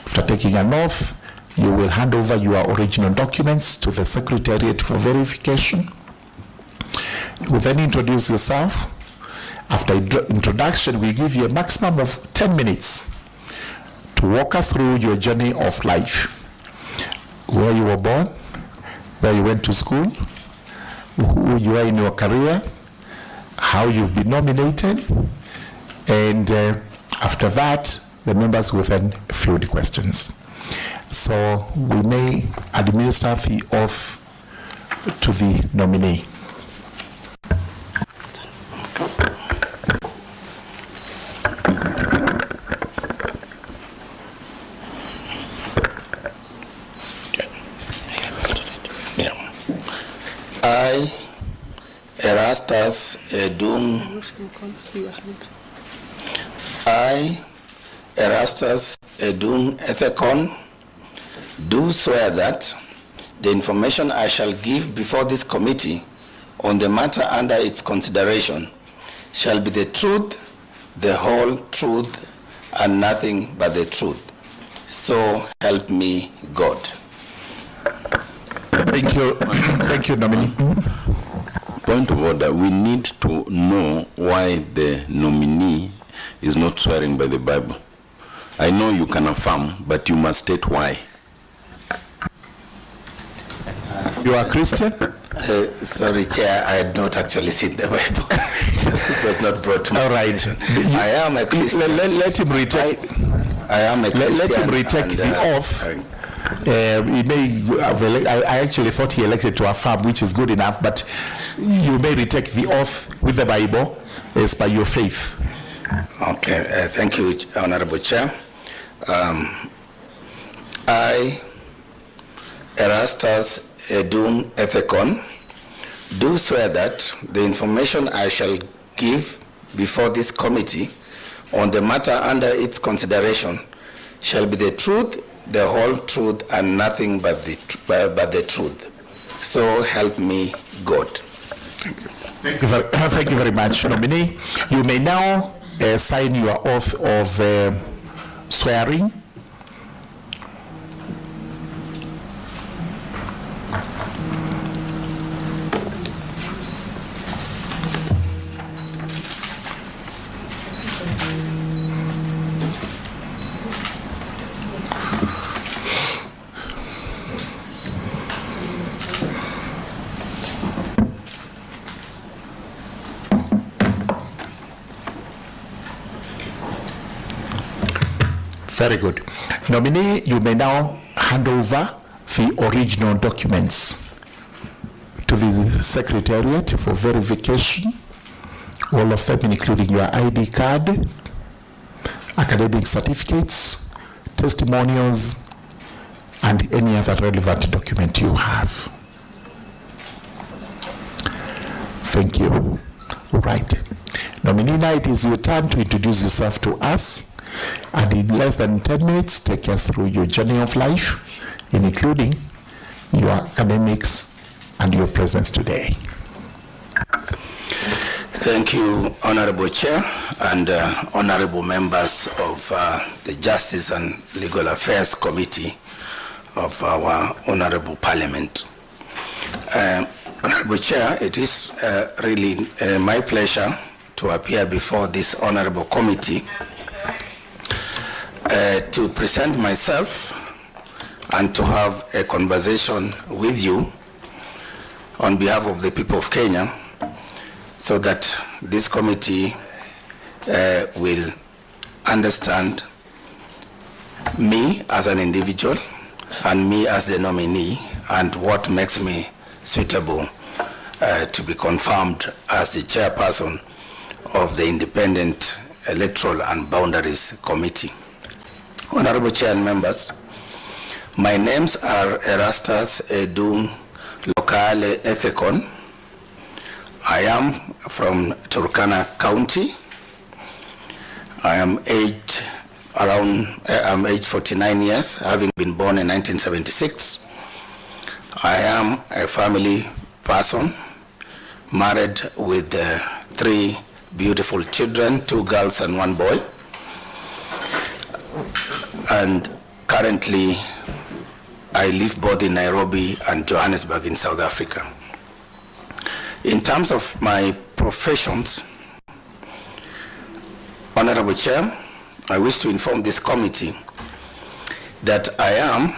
After taking an oath, you will hand over your original documents to the Secretariat for verification. You will then introduce yourself. After introduction, we give you a maximum of 10 minutes to walk us through your journey of life. Where you were born, where you went to school, who you are in your career, how you've been nominated, and after that, the members will then field questions. So we may administer the oath to the nominee. I, Erustus Edung. I, Erustus Edung Ethokon, do swear that the information I shall give before this committee on the matter under its consideration shall be the truth, the whole truth, and nothing but the truth. So help me God. Thank you. Thank you, nominee. Point of order, we need to know why the nominee is not swearing by the Bible. I know you can affirm, but you must state why. You are Christian? Sorry, Chair, I had not actually seen the Bible. It was not brought to me. All right. I am a Christian. Let him retake. I am a Christian. Let him retake the oath. He may have I actually thought he elected to affirm, which is good enough, but you may retake the oath with the Bible as by your faith. Okay, thank you, Honorable Chair. I, Erustus Edung Ethokon, do swear that the information I shall give before this committee on the matter under its consideration shall be the truth, the whole truth, and nothing but the truth. So help me God. Thank you. Thank you very much, nominee. You may now sign your oath of swearing. Very good. Nominee, you may now hand over the original documents to the Secretariat for verification, all of them including your ID card, academic certificates, testimonials, and any other relevant document you have. Thank you. All right. Nominee, now it is your turn to introduce yourself to us. And in less than 10 minutes, take us through your journey of life, including your academics and your presence today. Thank you, Honorable Chair and honorable members of the Justice and Legal Affairs Committee of our Honorable Parliament. Honorable Chair, it is really my pleasure to appear before this honorable committee to present myself and to have a conversation with you on behalf of the people of Kenya, so that this committee will understand me as an individual and me as the nominee and what makes me suitable to be confirmed as the chairperson of the Independent Electoral and Boundaries Committee. Honorable Chair and members, my names are Erustus Edung Lokale Ethokon. I am from Turkana County. I am aged 49 years, having been born in 1976. I am a family person, married with 3 beautiful children, 2 girls and 1 boy. And currently, I live both in Nairobi and Johannesburg in South Africa. In terms of my professions, Honorable Chair, I wish to inform this committee that I am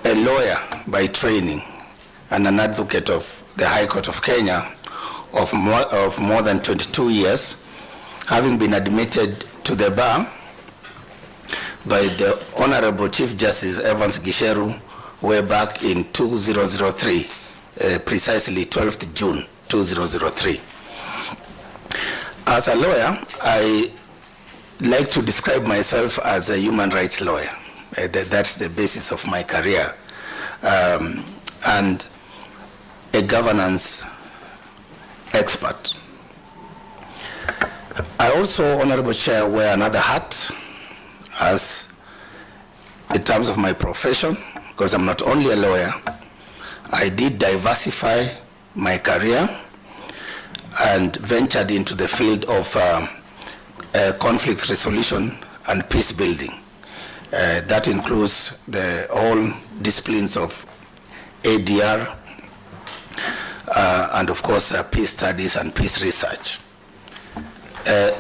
a lawyer by training and an advocate of the High Court of Kenya of more than 22 years, having been admitted to the bar by the Honorable Chief Justice Evans Gisheru way back in 2003, precisely 12th June 2003. As a lawyer, I like to describe myself as a human rights lawyer. That's the basis of my career. And a governance expert. I also, Honorable Chair, wear another hat as in terms of my profession, because I'm not only a lawyer, I did diversify my career and ventured into the field of conflict resolution and peace building. That includes all disciplines of ADR and of course peace studies and peace research.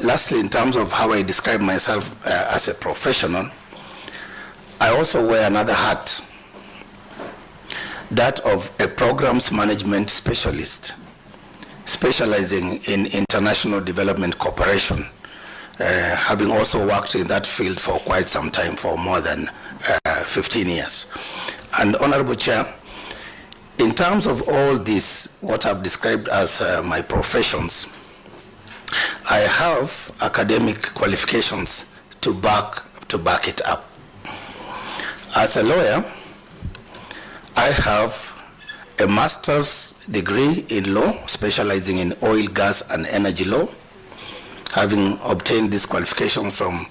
Lastly, in terms of how I describe myself as a professional, I also wear another hat, that of a programs management specialist, specializing in international development cooperation, having also worked in that field for quite some time, for more than 15 years. And Honorable Chair, in terms of all this, what I've described as my professions, I have academic qualifications to back it up. As a lawyer, I have a master's degree in law, specializing in oil, gas, and energy law, having obtained this qualification from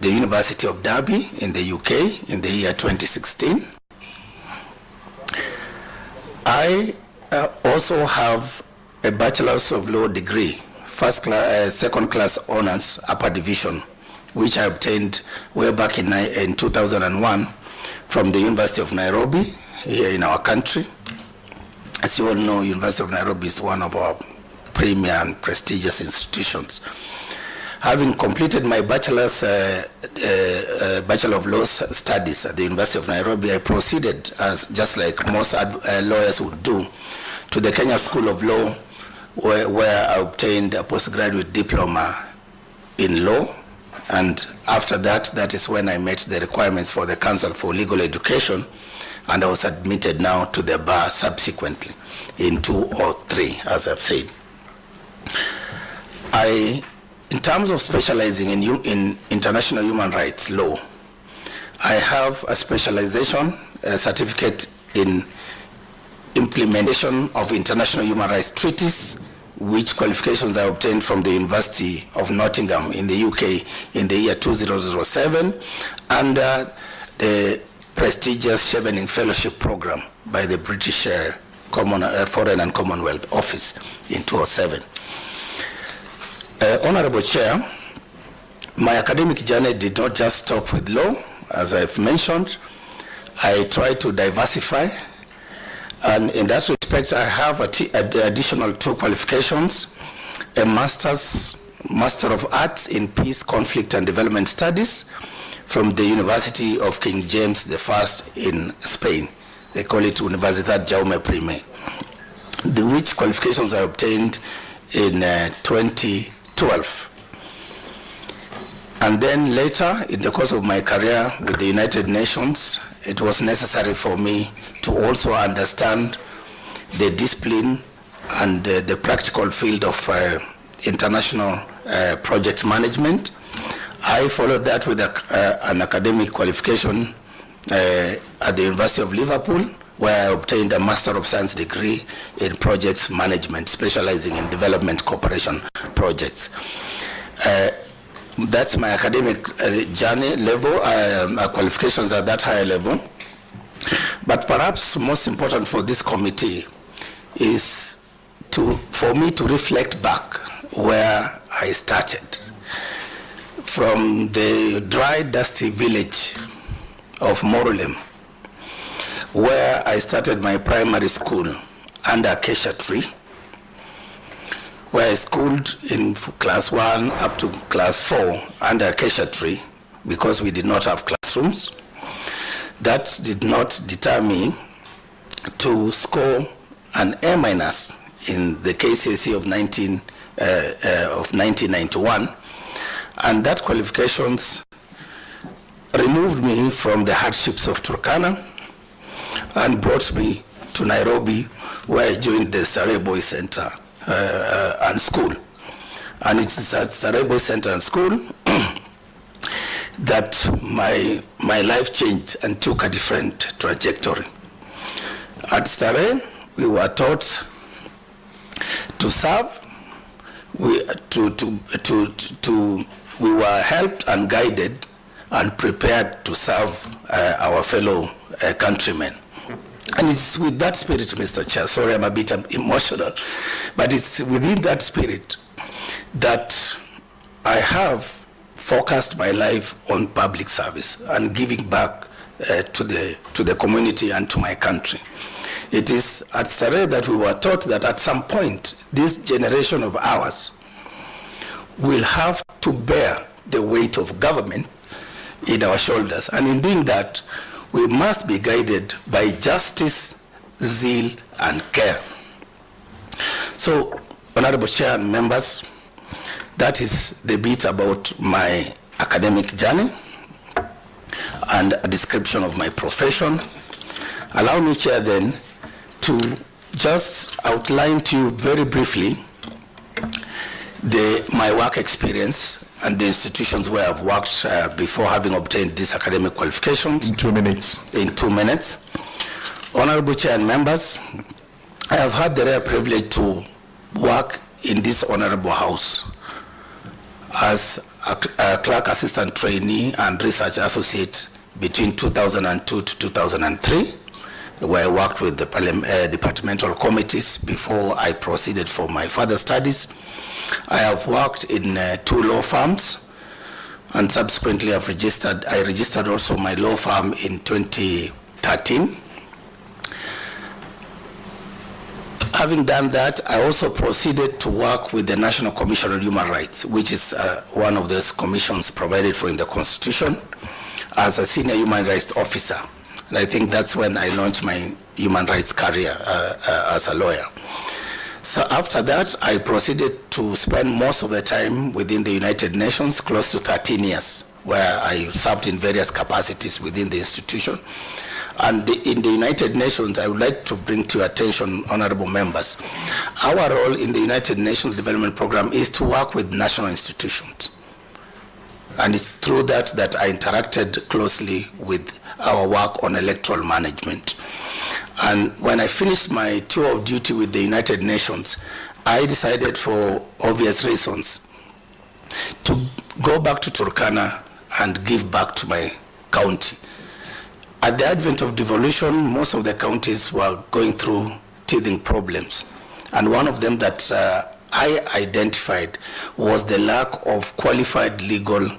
the University of Derby in the UK in the year 2016. I also have a Bachelor's of Law degree, second class honors, upper division, which I obtained way back in 2001 from the University of Nairobi here in our country. As you all know, University of Nairobi is one of our premier and prestigious institutions. Having completed my Bachelor of Laws studies at the University of Nairobi, I proceeded, as just like most lawyers would do, to the Kenya School of Law, where I obtained a postgraduate diploma in law. And after that, that is when I met the requirements for the Council for Legal Education, and I was admitted now to the bar subsequently in 2003, as I've said. In terms of specializing in international human rights law, I have a specialization, a certificate in implementation of international human rights treaties, which qualifications I obtained from the University of Nottingham in the UK in the year 2007, under the prestigious Chevening Fellowship Program by the British Foreign and Commonwealth Office in 2007. Honorable Chair, my academic journey did not just stop with law. As I've mentioned, I tried to diversify, and in that respect, I have additional 2 qualifications, a Master of Arts in Peace, Conflict and Development Studies from the University of King James I in Spain. They call it Universidad Jaume I, which qualifications I obtained in 2012. And then later, in the course of my career with the United Nations, it was necessary for me to also understand the discipline and the practical field of international project management. I followed that with an academic qualification at the University of Liverpool, where I obtained a Master of Science degree in projects management, specializing in development cooperation projects. That's my academic journey level, qualifications at that higher level. But perhaps most important for this committee is for me to reflect back where I started. From the dry, dusty village of Morulem, where I started my primary school under Acacia Tree, where I schooled in class 1 up to class 4 under Acacia Tree because we did not have classrooms. That did not deter me to score an A- in the KCSE of 1991, and that qualifications removed me from the hardships of Turkana and brought me to Nairobi, where I joined the Starehe Boys Center and School. And it's at Starehe Boys Center and School that my life changed and took a different trajectory. At Starehe, we were taught to serve. We were helped and guided and prepared to serve our fellow countrymen. And it's with that spirit, Mr. Chair, sorry I'm a bit emotional, but it's within that spirit that I have focused my life on public service and giving back to the community and to my country. It is at Starehe that we were taught that at some point, this generation of ours will have to bear the weight of government in our shoulders. And in doing that, we must be guided by justice, zeal, and care. So, Honorable Chair and members, that is the bit about my academic journey and a description of my profession. Allow me, Chair, then, to just outline to you very briefly my work experience and the institutions where I've worked before having obtained these academic qualifications. In 2 minutes. In 2 minutes. Honorable Chair and members, I have had the rare privilege to work in this honorable house as a clerk assistant trainee and research associate between 2002 to 2003, where I worked with the departmental committees before I proceeded for my further studies. I have worked in 2 law firms, and subsequently I registered also my law firm in 2013. Having done that, I also proceeded to work with the National Commission on Human Rights, which is one of those commissions provided for in the Constitution, as a senior human rights officer. And I think that's when I launched my human rights career as a lawyer. So after that, I proceeded to spend most of the time within the United Nations, close to 13 years, where I served in various capacities within the institution. And in the United Nations, I would like to bring to your attention, honorable members, our role in the United Nations Development Program is to work with national institutions. And it's through that I interacted closely with our work on electoral management. And when I finished my tour of duty with the United Nations, I decided, for obvious reasons, to go back to Turkana and give back to my county. At the advent of devolution, most of the counties were going through teething problems. And one of them that I identified was the lack of qualified legal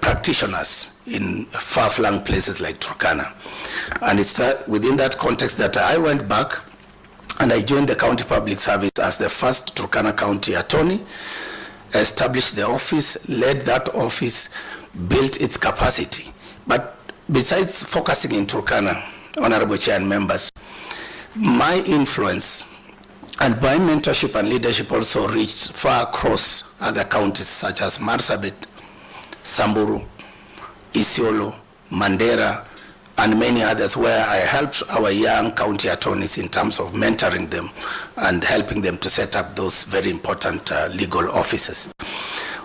practitioners in far-flung places like Turkana. And it's within that context that I went back and I joined the county public service as the first Turkana County attorney, established the office, led that office, built its capacity. But besides focusing in Turkana, Honorable Chair and members, my influence and my mentorship and leadership also reached far across other counties such as Marsabit, Samburu, Isiolo, Mandera, and many others, where I helped our young county attorneys in terms of mentoring them and helping them to set up those very important legal offices.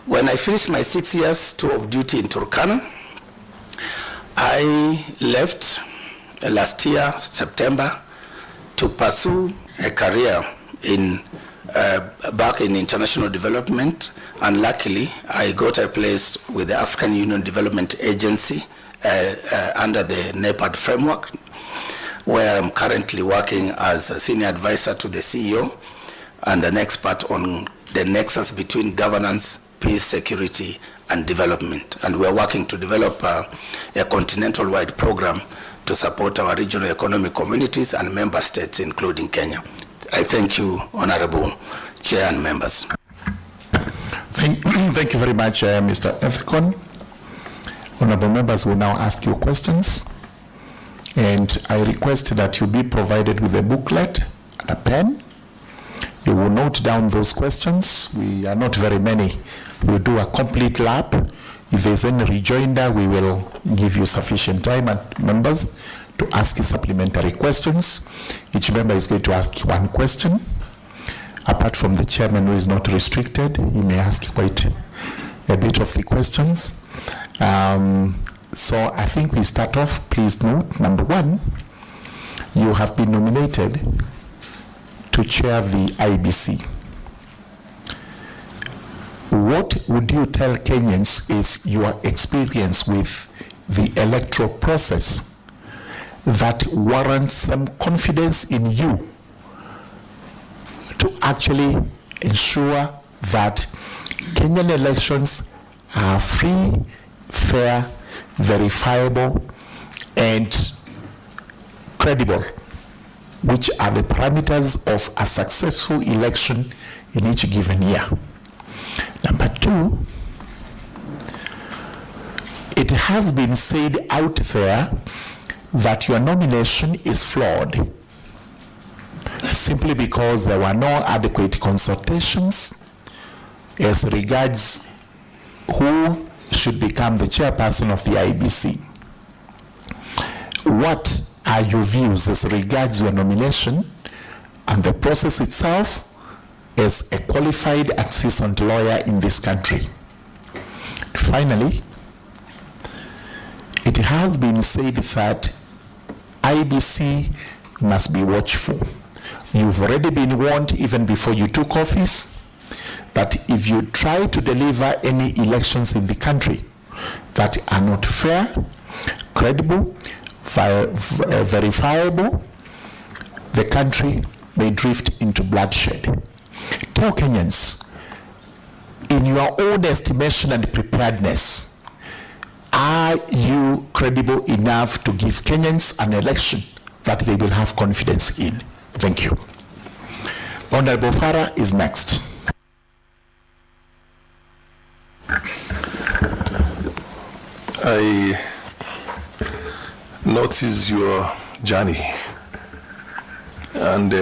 When I finished my 6 years tour of duty in Turkana, I left last year, September, to pursue a career back in international development, and luckily I got a place with the African Union Development Agency under the NEPAD framework, where I'm currently working as a senior advisor to the CEO and an expert on the nexus between governance, peace, security, and development. And we are working to develop a continental-wide program to support our regional economic communities and member states, including Kenya. I thank you, Honorable Chair and members. Thank you very much, Mr. Ethokon. Honorable members will now ask you questions. And I request that you be provided with a booklet and a pen. You will note down those questions. We are not very many. We'll do a complete lap. If there's any rejoinder, we will give you sufficient time, and members, to ask supplementary questions. Each member is going to ask one question. Apart from the chairman, who is not restricted, he may ask quite a bit of the questions. So I think we start off. Please note, number one, you have been nominated to chair the IEBC. What would you tell Kenyans is your experience with the electoral process that warrants some confidence in you to actually ensure that Kenyan elections are free, fair, verifiable, and credible, which are the parameters of a successful election in each given year? Number two, it has been said out there that your nomination is flawed simply because there were no adequate consultations as regards who should become the chairperson of the IEBC. What are your views as regards your nomination and the process itself as a qualified and seasoned lawyer in this country? Finally, it has been said that IEBC must be watchful. You've already been warned even before you took office that if you try to deliver any elections in the country that are not fair, credible, verifiable, the country may drift into bloodshed. Tell Kenyans, in your own estimation and preparedness, are you credible enough to give Kenyans an election that they will have confidence in? Thank you. Honorable Farah is next. I notice your journey, and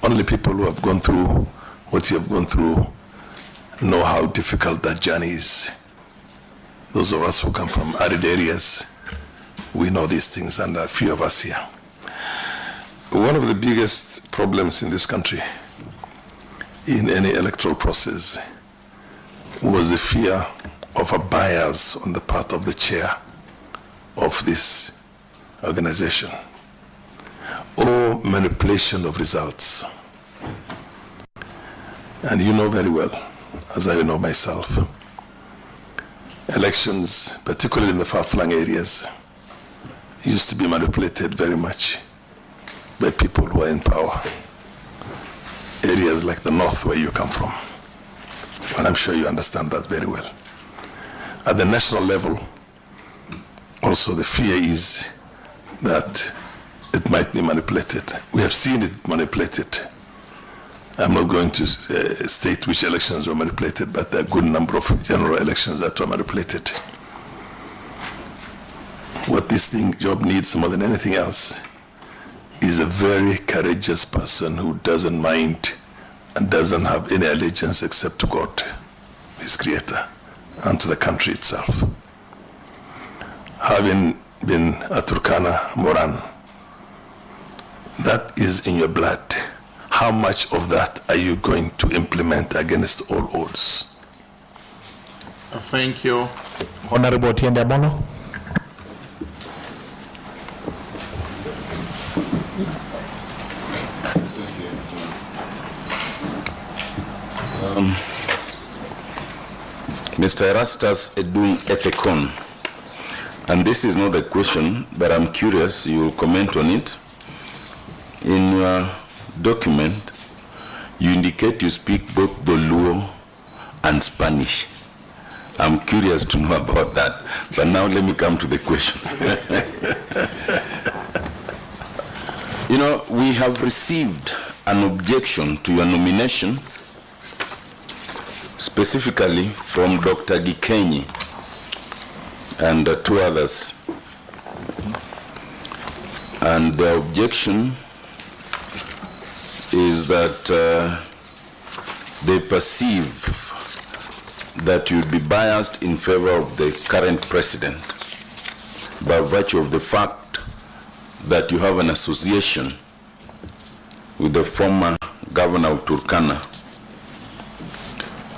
only people who have gone through what you have gone through know how difficult that journey is. Those of us who come from arid areas, we know these things, and a few of us here. One of the biggest problems in this country in any electoral process was the fear of a bias on the part of the chair of this organization, or manipulation of results. And you know very well, as I know myself, elections, particularly in the far-flung areas, used to be manipulated very much by people who are in power. Areas like the north where you come from. And I'm sure you understand that very well. At the national level, also the fear is that it might be manipulated. We have seen it manipulated. I'm not going to state which elections were manipulated, but there are a good number of general elections that were manipulated. What this job needs more than anything else is a very courageous person who doesn't mind and doesn't have any allegiance except to God, his creator, and to the country itself. Having been a Turkana Moran, that is in your blood. How much of that are you going to implement against all odds? Thank you. Honorable Tiende Abono. Mr. Erustus Edung Ethokon, and this is not a question, but I'm curious, you will comment on it. In your document, you indicate you speak both the Luo and Spanish. I'm curious to know about that. But now let me come to the questions. You know, we have received an objection to your nomination, specifically from Dr. Gikenyi and two others. And the objection is that they perceive that you'd be biased in favor of the current president by virtue of the fact that you have an association with the former governor of Turkana.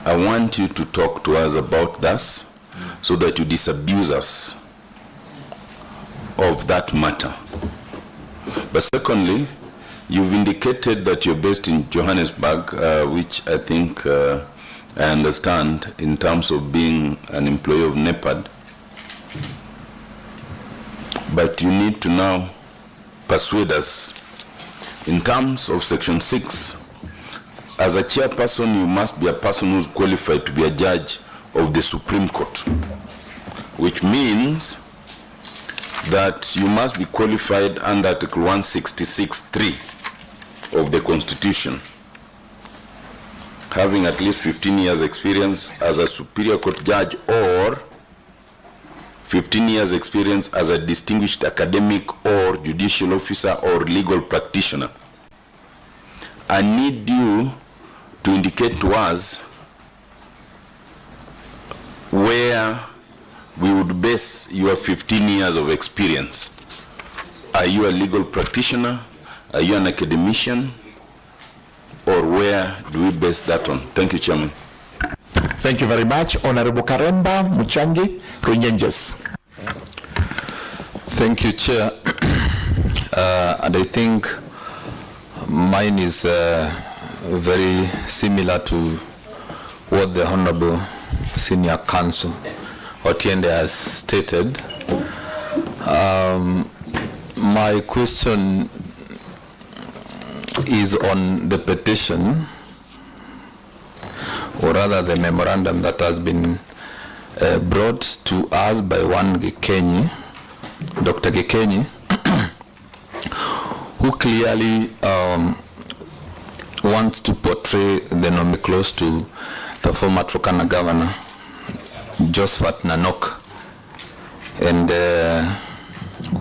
I want you to talk to us about this so that you disabuse us of that matter. But secondly, you've indicated that you're based in Johannesburg, which I think I understand in terms of being an employee of NEPAD. But you need to now persuade us in terms of Section 6. As a chairperson, you must be a person who's qualified to be a judge of the Supreme Court, which means that you must be qualified under Article 166(3) of the Constitution, having at least 15 years experience as a Superior Court judge or 15 years experience as a distinguished academic or judicial officer or legal practitioner. I need you to indicate to us where we would base your 15 years of experience. Are you a legal practitioner? Are you an academician? Or where do we base that on? Thank you, Chairman. Thank you very much. Honorable Karemba Muchangi Runyenjes. Thank you, Chair. And I think mine is very similar to what the Honorable Senior Counsel Otiende has stated. My question is on the petition, or rather the memorandum that has been brought to us by one Gikenyi, Dr. Gikenyi, who clearly wants to portray the nominee close to the former Turkana governor, Josephat Nanok, and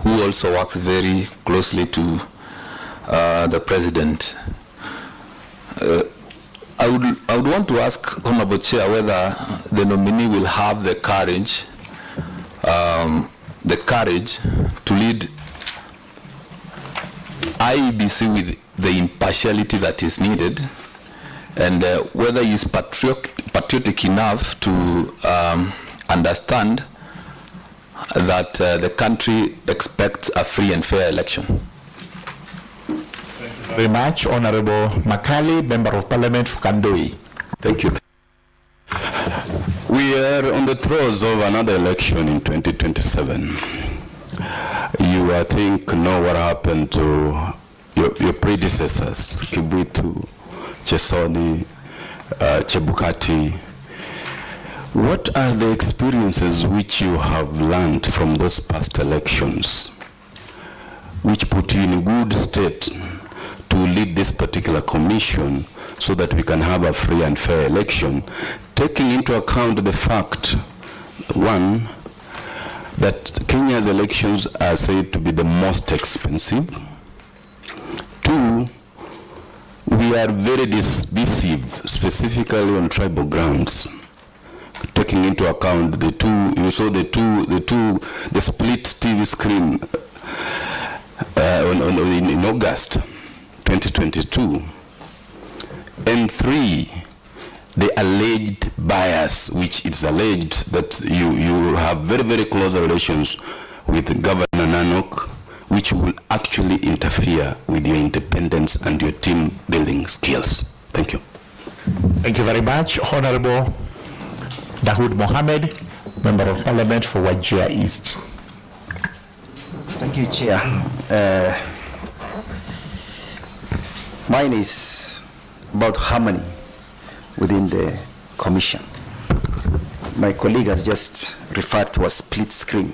who also works very closely to the president. I would want to ask Honorable Chair whether the nominee will have the courage to lead IEBC with the impartiality that is needed, and whether he is patriotic enough to understand that the country expects a free and fair election. Very much. Honorable Makali, Member of Parliament for Kandoi. Thank you. We are on the throes of another election in 2027. You, I think, know what happened to your predecessors, Kibutu, Chesoni, Chebukati. What are the experiences which you have learned from those past elections, which put you in a good state to lead this particular commission so that we can have a free and fair election, taking into account the fact, one, that Kenya's elections are said to be the most expensive. Two, we are very divisive, specifically on tribal grounds, taking into account the two, you saw the split TV screen in August 2022. And three, the alleged bias, which is alleged that you have very, very close relations with Governor Nanok, which will actually interfere with your independence and your team building skills. Thank you. Thank you very much. Honorable Dahoud Mohammed, Member of Parliament for Wajir East. Thank you, Chair. Mine is about harmony within the commission. my colleague has just referred to a split screen.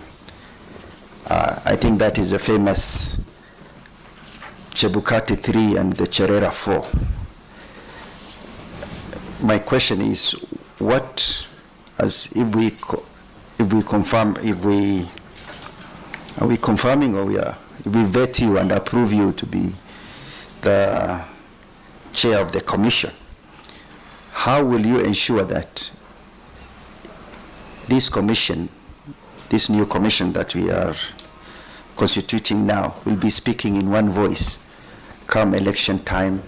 I think that is a famous Chebukati 3 and the Cherera 4. My question is, what, as if we confirm, are we confirming, or if we vet you and approve you to be the chair of the commission, how will you ensure that this commission, this new commission that we are constituting now, will be speaking in one voice come election time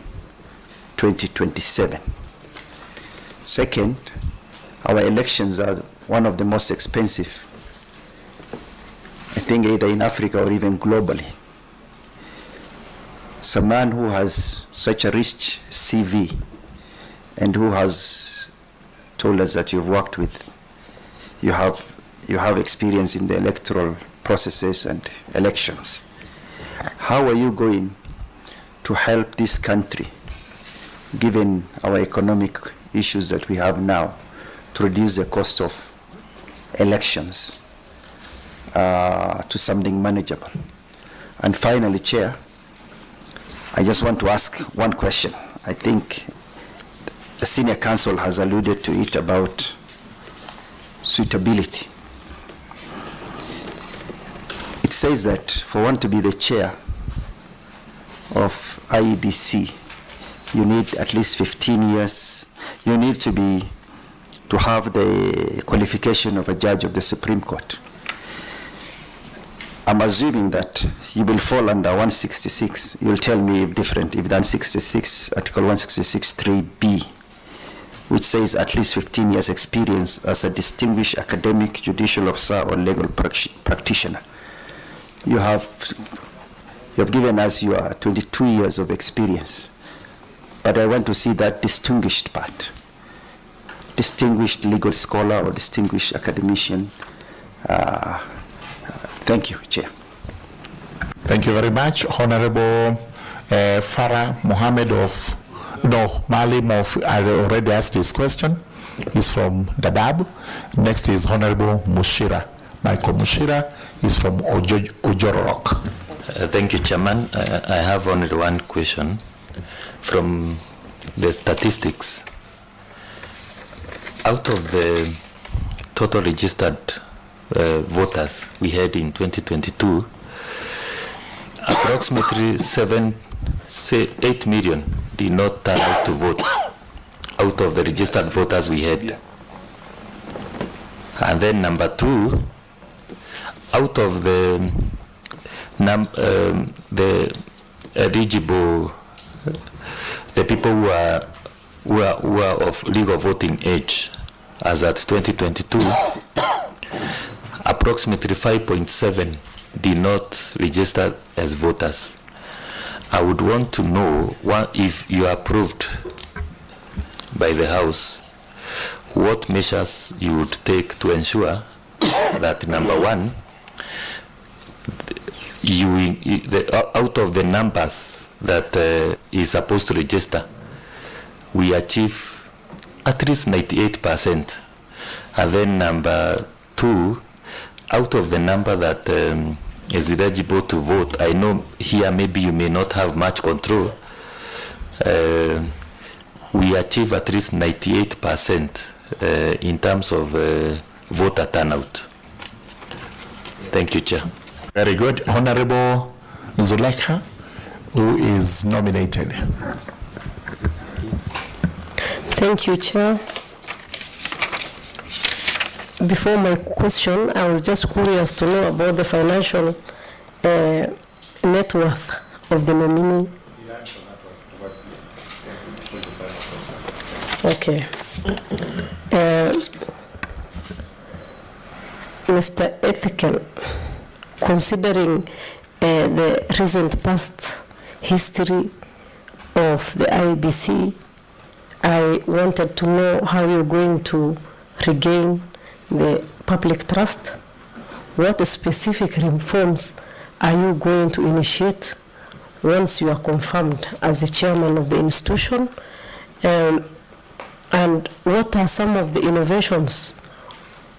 2027? Second, our elections are one of the most expensive, I think, either in Africa or even globally. So a man who has such a rich CV and who has told us that you've worked with, you have experience in the electoral processes and elections. How are you going to help this country, given our economic issues that we have now, to reduce the cost of elections to something manageable? And finally, Chair, I just want to ask one question. I think the senior counsel has alluded to it about suitability. It says that for one to be the chair of IEBC, you need at least 15 years. You need to have the qualification of a judge of the Supreme Court. I'm assuming that you will fall under 166. You'll tell me if different, if than 66, Article 166 3B, which says at least 15 years experience as a distinguished academic, judicial officer, or legal practitioner. You have given us your 22 years of experience, but I want to see that distinguished part. Distinguished legal scholar or distinguished academician. Thank you, Chair. Thank you very much. Honorable Farah Mohammed Malim I already asked his question. He's from Dadaab. Next is Honorable Mushira. Michael Mushira is from Ojorok. Thank you, Chairman. I have only one question. From the statistics, out of the total registered voters we had in 2022, approximately 8 million did not turn out to vote out of the registered voters we had. And then number two, out of the eligible, the people who are of legal voting age as at 2022, approximately 5.7 did not register as voters. I would want to know if you are approved by the House, what measures you would take to ensure that, number one, out of the numbers that is supposed to register, we achieve at least 98%. And then number two, out of the number that is eligible to vote, I know here maybe you may not have much control, we achieve at least 98% in terms of voter turnout. Thank you, Chair. Very good. Honorable Zulekha, who is nominated. Thank you, Chair. Before my question, I was just curious to know about the financial net worth of the nominee. Okay. Mr. Ethokon, considering the recent past history of the IEBC, I wanted to know how you're going to regain the public trust. What specific reforms are you going to initiate once you are confirmed as the chairman of the institution? And what are some of the innovations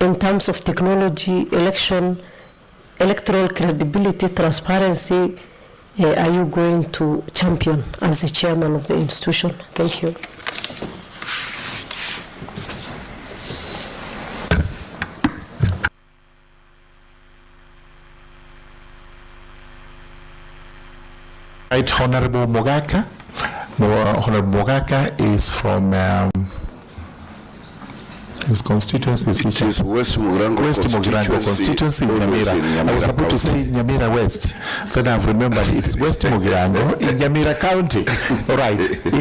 in terms of technology, electoral credibility, transparency, are you going to champion as the chairman of the institution? Thank you. Right, Honorable Mogaka. Honorable Mogaka is from his constituency is It is West Mugirango constituency in Nyamira. I was about to say Nyamira West, then I've remembered it's West Mugirango in Nyamira County. All right.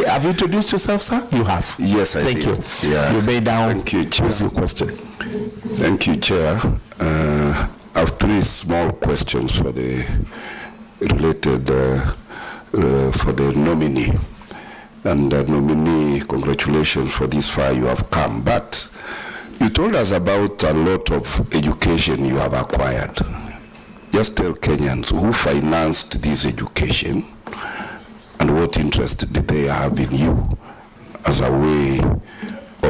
Have you introduced yourself, sir? You have. Yes, I Thank did. you. Yeah. You may now Thank you, Chair. choose your question. Thank you, Chair. I have three small questions for the related for the nominee. And nominee, congratulations for this far you have come. But you told us about a lot of education you have acquired. Just tell Kenyans who financed this education and what interest did they have in you as a way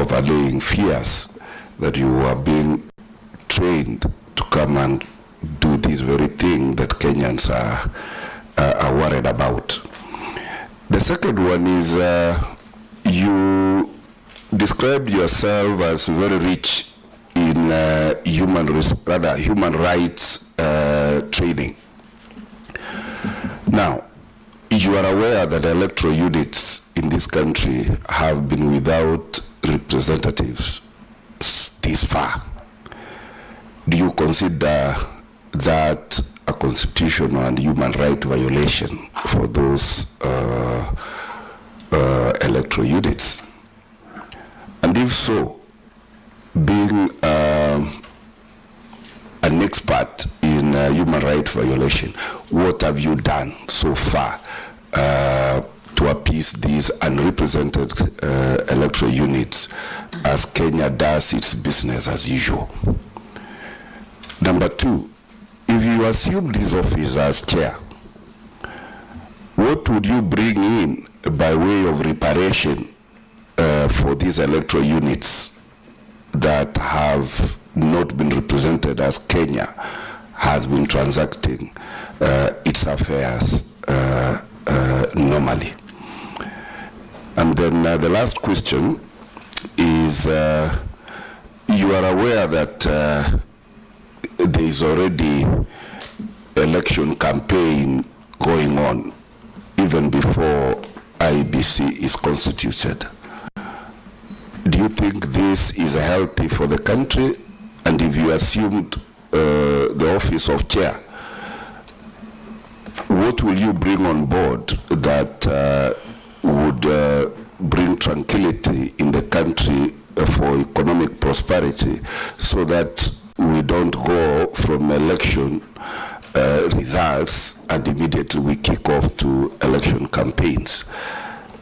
of allaying fears that you are being trained to come and do this very thing that Kenyans are worried about. The second one is you described yourself as very rich in human rights training. Now, you are aware that electoral units in this country have been without representatives this far. Do you consider that a constitutional and human right violation for those electoral units? And if so, being an expert in human right violation, what have you done so far to appease these unrepresented electoral units as Kenya does its business as usual? Number two, if you assume this office as chair, what would you bring in by way of reparation for these electoral units that have not been represented as Kenya has been transacting its affairs normally? And then the last question is, you are aware that there is already election campaign going on even before IEBC is constituted. Do you think this is healthy for the country? And if you assumed the office of chair, what will you bring on board that would bring tranquility in the country for economic prosperity, so that we don't go from election results and immediately we kick off to election campaigns?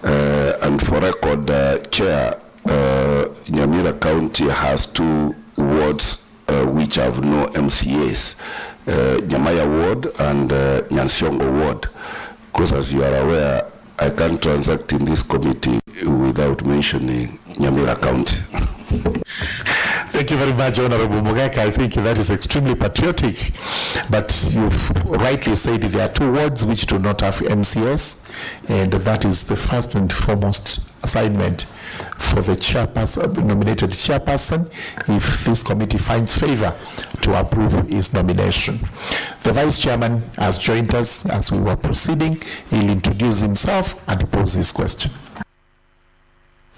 And for record, Chair, Nyamira County has 2 wards which have no MCAs, Nyamaya Ward and Nyansiongo Ward. Because as you are aware, I can't transact in this committee without mentioning Nyamira County. Thank you very much, Honorable Mogaka. I think that is extremely patriotic. But you've rightly said there are 2 wards which do not have MCS, and that is the first and foremost assignment for the chairperson, nominated chairperson, if this committee finds favor to approve his nomination. The vice chairman has joined us as we were proceeding. He'll introduce himself and pose his question.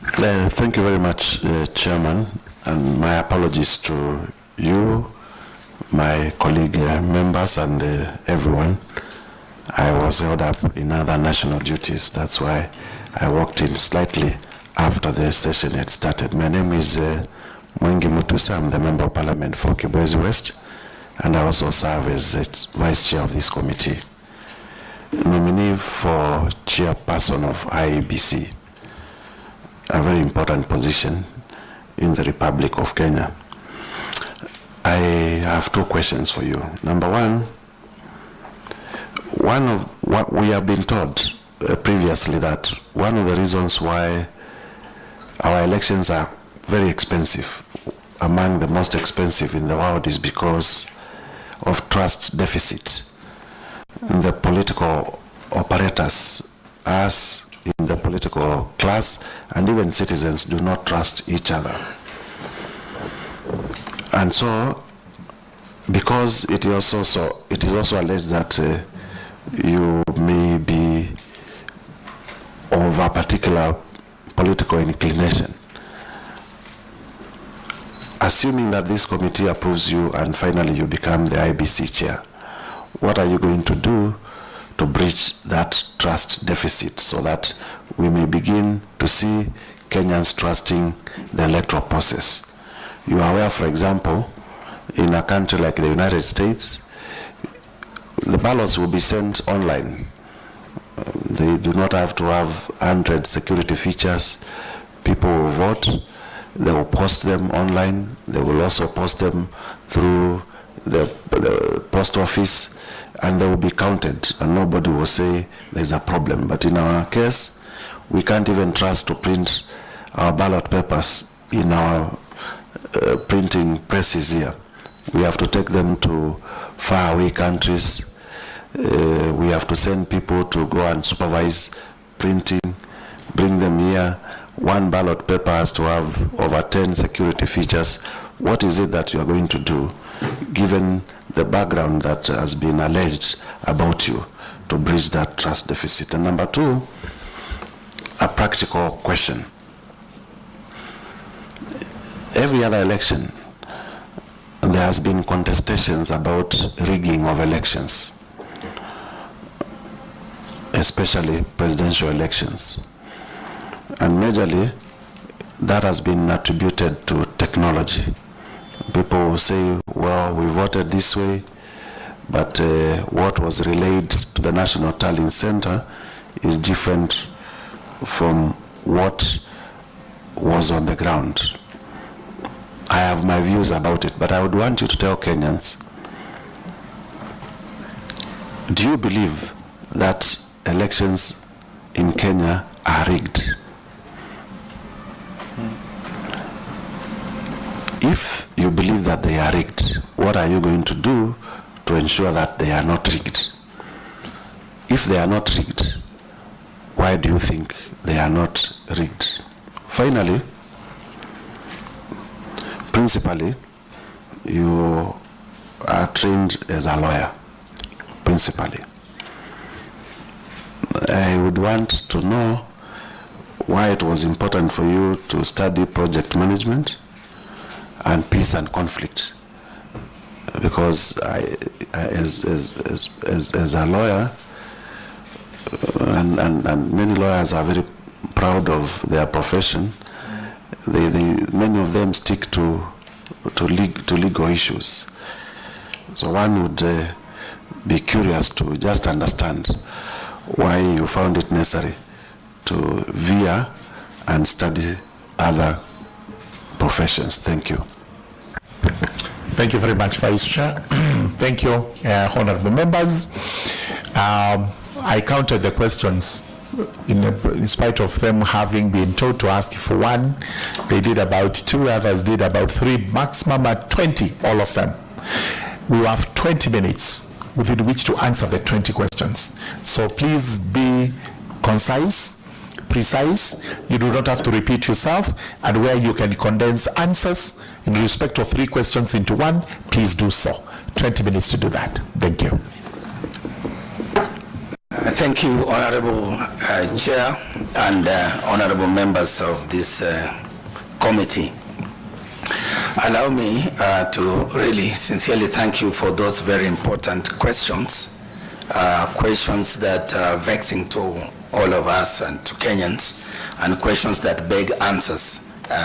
Thank you very much, Chairman, and my apologies to you, my colleague members, and everyone. I was held up in other national duties. That's why I walked in slightly after the session had started. My name is Mwengi Mutusa. I'm the Member of Parliament for Kibwezi West, and I also serve as Vice Chair of this committee. Nominee for Chairperson of IEBC, a very important position in the Republic of Kenya. I have 2 questions for you. Number one of what we have been told previously, that one of the reasons why our elections are very expensive among the most expensive in the world is because of trust deficit. The political operators, us in the political class, and even citizens do not trust each other. And so, because it is also alleged that you may be of a particular political inclination, assuming that this committee approves you and finally you become the IEBC chair, what are you going to do to bridge that trust deficit so that we may begin to see Kenyans trusting the electoral process? You are aware, for example, in a country like the United States, the ballots will be sent online. They do not have to have 100 security features. People will vote. They will post them online. They will also post them through the post office, and they will be counted, and nobody will say there's a problem. But in our case, we can't even trust to print our ballot papers in our printing presses here. We have to take them to faraway countries. We have to send people to go and supervise printing, bring them here. One ballot paper has to have over 10 security features. What is it that you are going to do, given the background that has been alleged about you, to bridge that trust deficit? And number two, a practical question. Every other election, there has been contestations about rigging of elections, especially presidential elections. And majorly, that has been attributed to technology. People will say, well, we voted this way, but what was relayed to the National Tallying Center is different from what was on the ground. I have my views about it, but I would want you to tell Kenyans, do you believe that elections in Kenya are rigged? If you believe that they are rigged, what are you going to do to ensure that they are not rigged? If they are not rigged, why do you think they are not rigged? Finally, principally, you are trained as a lawyer, principally. I would want to know why it was important for you to study project management and peace and conflict. Because as a lawyer, and many lawyers are very proud of their profession, many of them stick to legal issues. So one would be curious to just understand why you found it necessary to veer and study other professions. Thank you. Thank you very much, Vice Chair. Thank you, honorable members. I counted the questions in spite of them having been told to ask for one. They did about 2, others did about 3, maximum at 20, all of them. We have 20 minutes within which to answer the 20 questions. So please be concise, precise. You do not have to repeat yourself, and where you can condense answers in respect of 3 questions into 1, please do so. 20 minutes to do that. Thank you. Thank you, Honorable Chair and Honorable members of this committee. Allow me to really sincerely thank you for those very important questions, questions that are vexing to all of us and to Kenyans, and questions that beg answers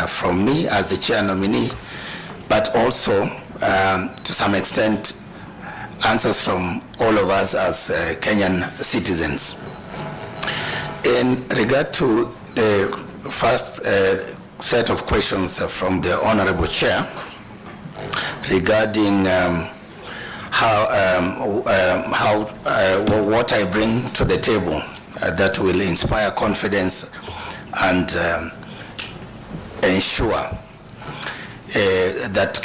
from me as the chair nominee, but also to some extent answers from all of us as Kenyan citizens. In regard to the first set of questions from the Honorable Chair regarding what I bring to the table that will inspire confidence and ensure that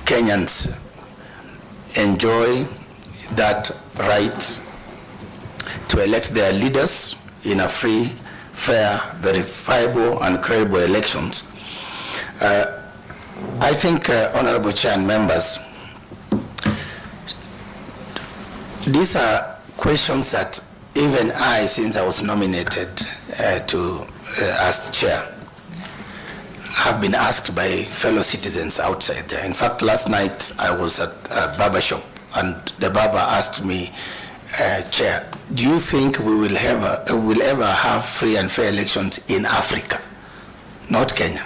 Kenyans enjoy that right to elect their leaders in a free, fair, verifiable, and credible elections. I think, Honorable Chair and members, these are questions that even I, since I was nominated as chair, have been asked by fellow citizens outside there. In fact, last night I was at a barber shop, and the barber asked me, Chair, do you think we will ever have free and fair elections in Africa? Not Kenya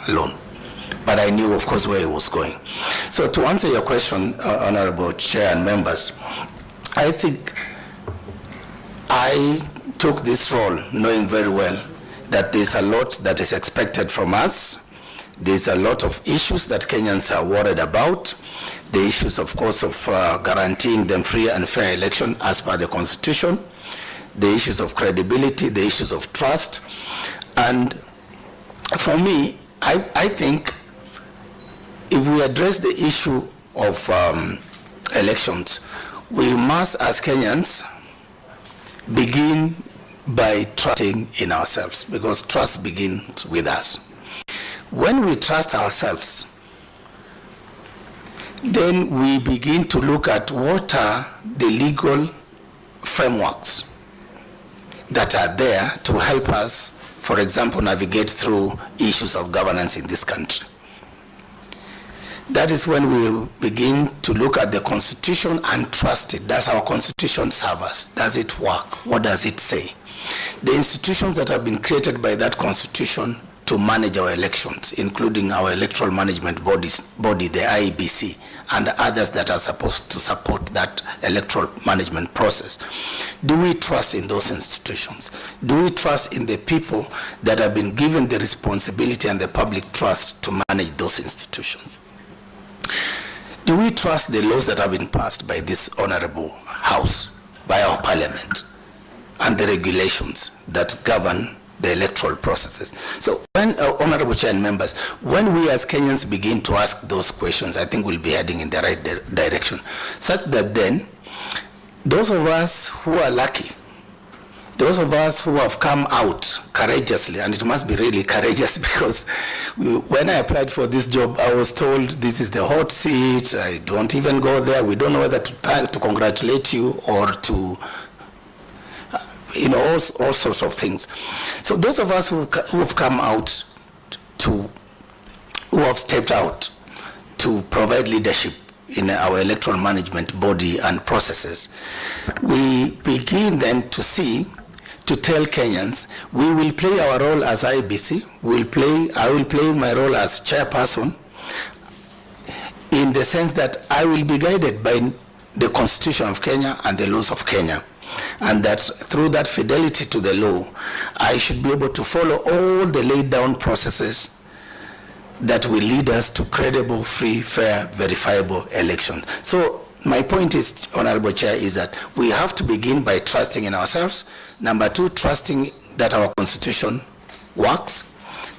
alone. But I knew, of course, where it was going. So to answer your question, Honorable Chair and members, I think I took this role knowing very well that there's a lot that is expected from us. There's a lot of issues that Kenyans are worried about. The issues, of course, of guaranteeing them free and fair election as per the Constitution. The issues of credibility, the issues of trust. And for me, I think if we address the issue of elections, we must, as Kenyans, begin by trusting in ourselves, because trust begins with us. When we trust ourselves, then we begin to look at what are the legal frameworks that are there to help us, for example, navigate through issues of governance in this country. That is when we begin to look at the Constitution and trust it. Does our Constitution serve us? Does it work? What does it say? The institutions that have been created by that Constitution to manage our elections, including our electoral management body, the IEBC, and others that are supposed to support that electoral management process. Do we trust in those institutions? Do we trust in the people that have been given the responsibility and the public trust to manage those institutions? Do we trust the laws that have been passed by this honorable House, by our Parliament, and the regulations that govern the electoral processes? So when, Honorable Chair and members, when we as Kenyans begin to ask those questions, I think we'll be heading in the right direction, such that then those of us who are lucky, those of us who have come out courageously, and it must be really courageous, because when I applied for this job, I was told this is the hot seat, I don't even go there, we don't know whether to congratulate you or to, all sorts of things. So those of us who have come out who have stepped out to provide leadership in our electoral management body and processes, we begin then to tell Kenyans, we will play our role as IEBC, I will play my role as chairperson, in the sense that I will be guided by the Constitution of Kenya and the laws of Kenya. And that through that fidelity to the law, I should be able to follow all the laid down processes that will lead us to credible, free, fair, verifiable elections. So my point is, Honorable Chair, is that we have to begin by trusting in ourselves. Number two, trusting that our Constitution works,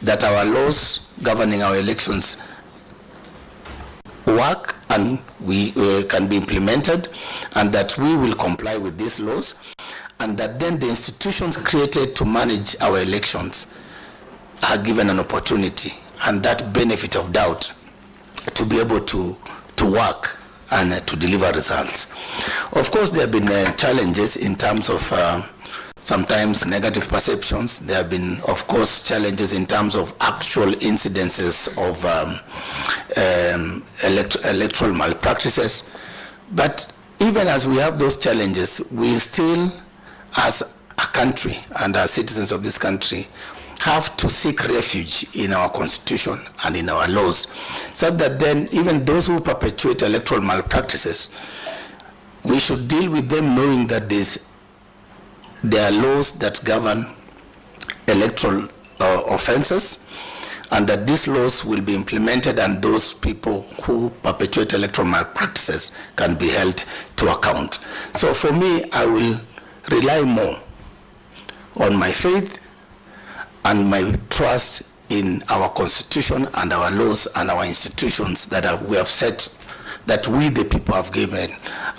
that our laws governing our elections work and we can be implemented, and that we will comply with these laws, and that then the institutions created to manage our elections are given an opportunity and that benefit of doubt to be able to work and to deliver results. Of course, there have been challenges in terms of sometimes negative perceptions. There have been, of course, challenges in terms of actual incidences of electoral malpractices. But even as we have those challenges, we still, as a country and as citizens of this country, have to seek refuge in our Constitution and in our laws, so that then even those who perpetuate electoral malpractices, we should deal with them knowing that there are laws that govern electoral offenses, and that these laws will be implemented, and those people who perpetuate electoral malpractices can be held to account. So for me, I will rely more on my faith and my trust in our constitution and our laws and our institutions that we have set, that we the people have given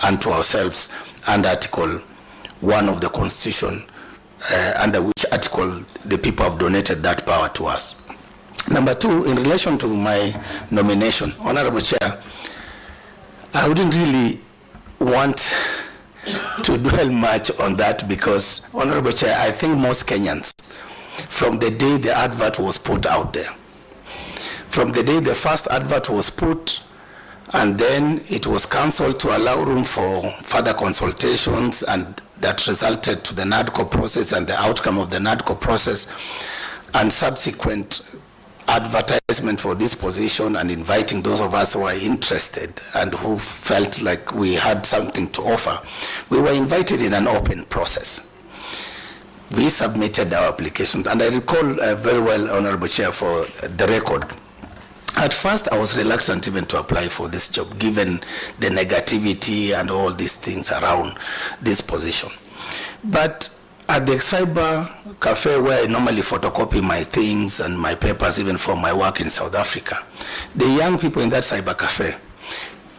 unto ourselves, and Article 1 of the Constitution, under which article the people have donated that power to us. Number two, in relation to my nomination, Honorable Chair, I wouldn't really want to dwell much on that because, Honorable Chair, I think most Kenyans, from the day the advert was put out there, from the day the first advert was put, and then it was cancelled to allow room for further consultations, and that resulted to the NADCO process and the outcome of the NADCO process, and subsequent advertisement for this position and inviting those of us who are interested and who felt like we had something to offer. We were invited in an open process. We submitted our applications, and I recall very well, Honorable Chair, for the record, at first I was reluctant even to apply for this job, given the negativity and all these things around this position. But at the cyber cafe where I normally photocopy my things and my papers, even for my work in South Africa, the young people in that cyber cafe,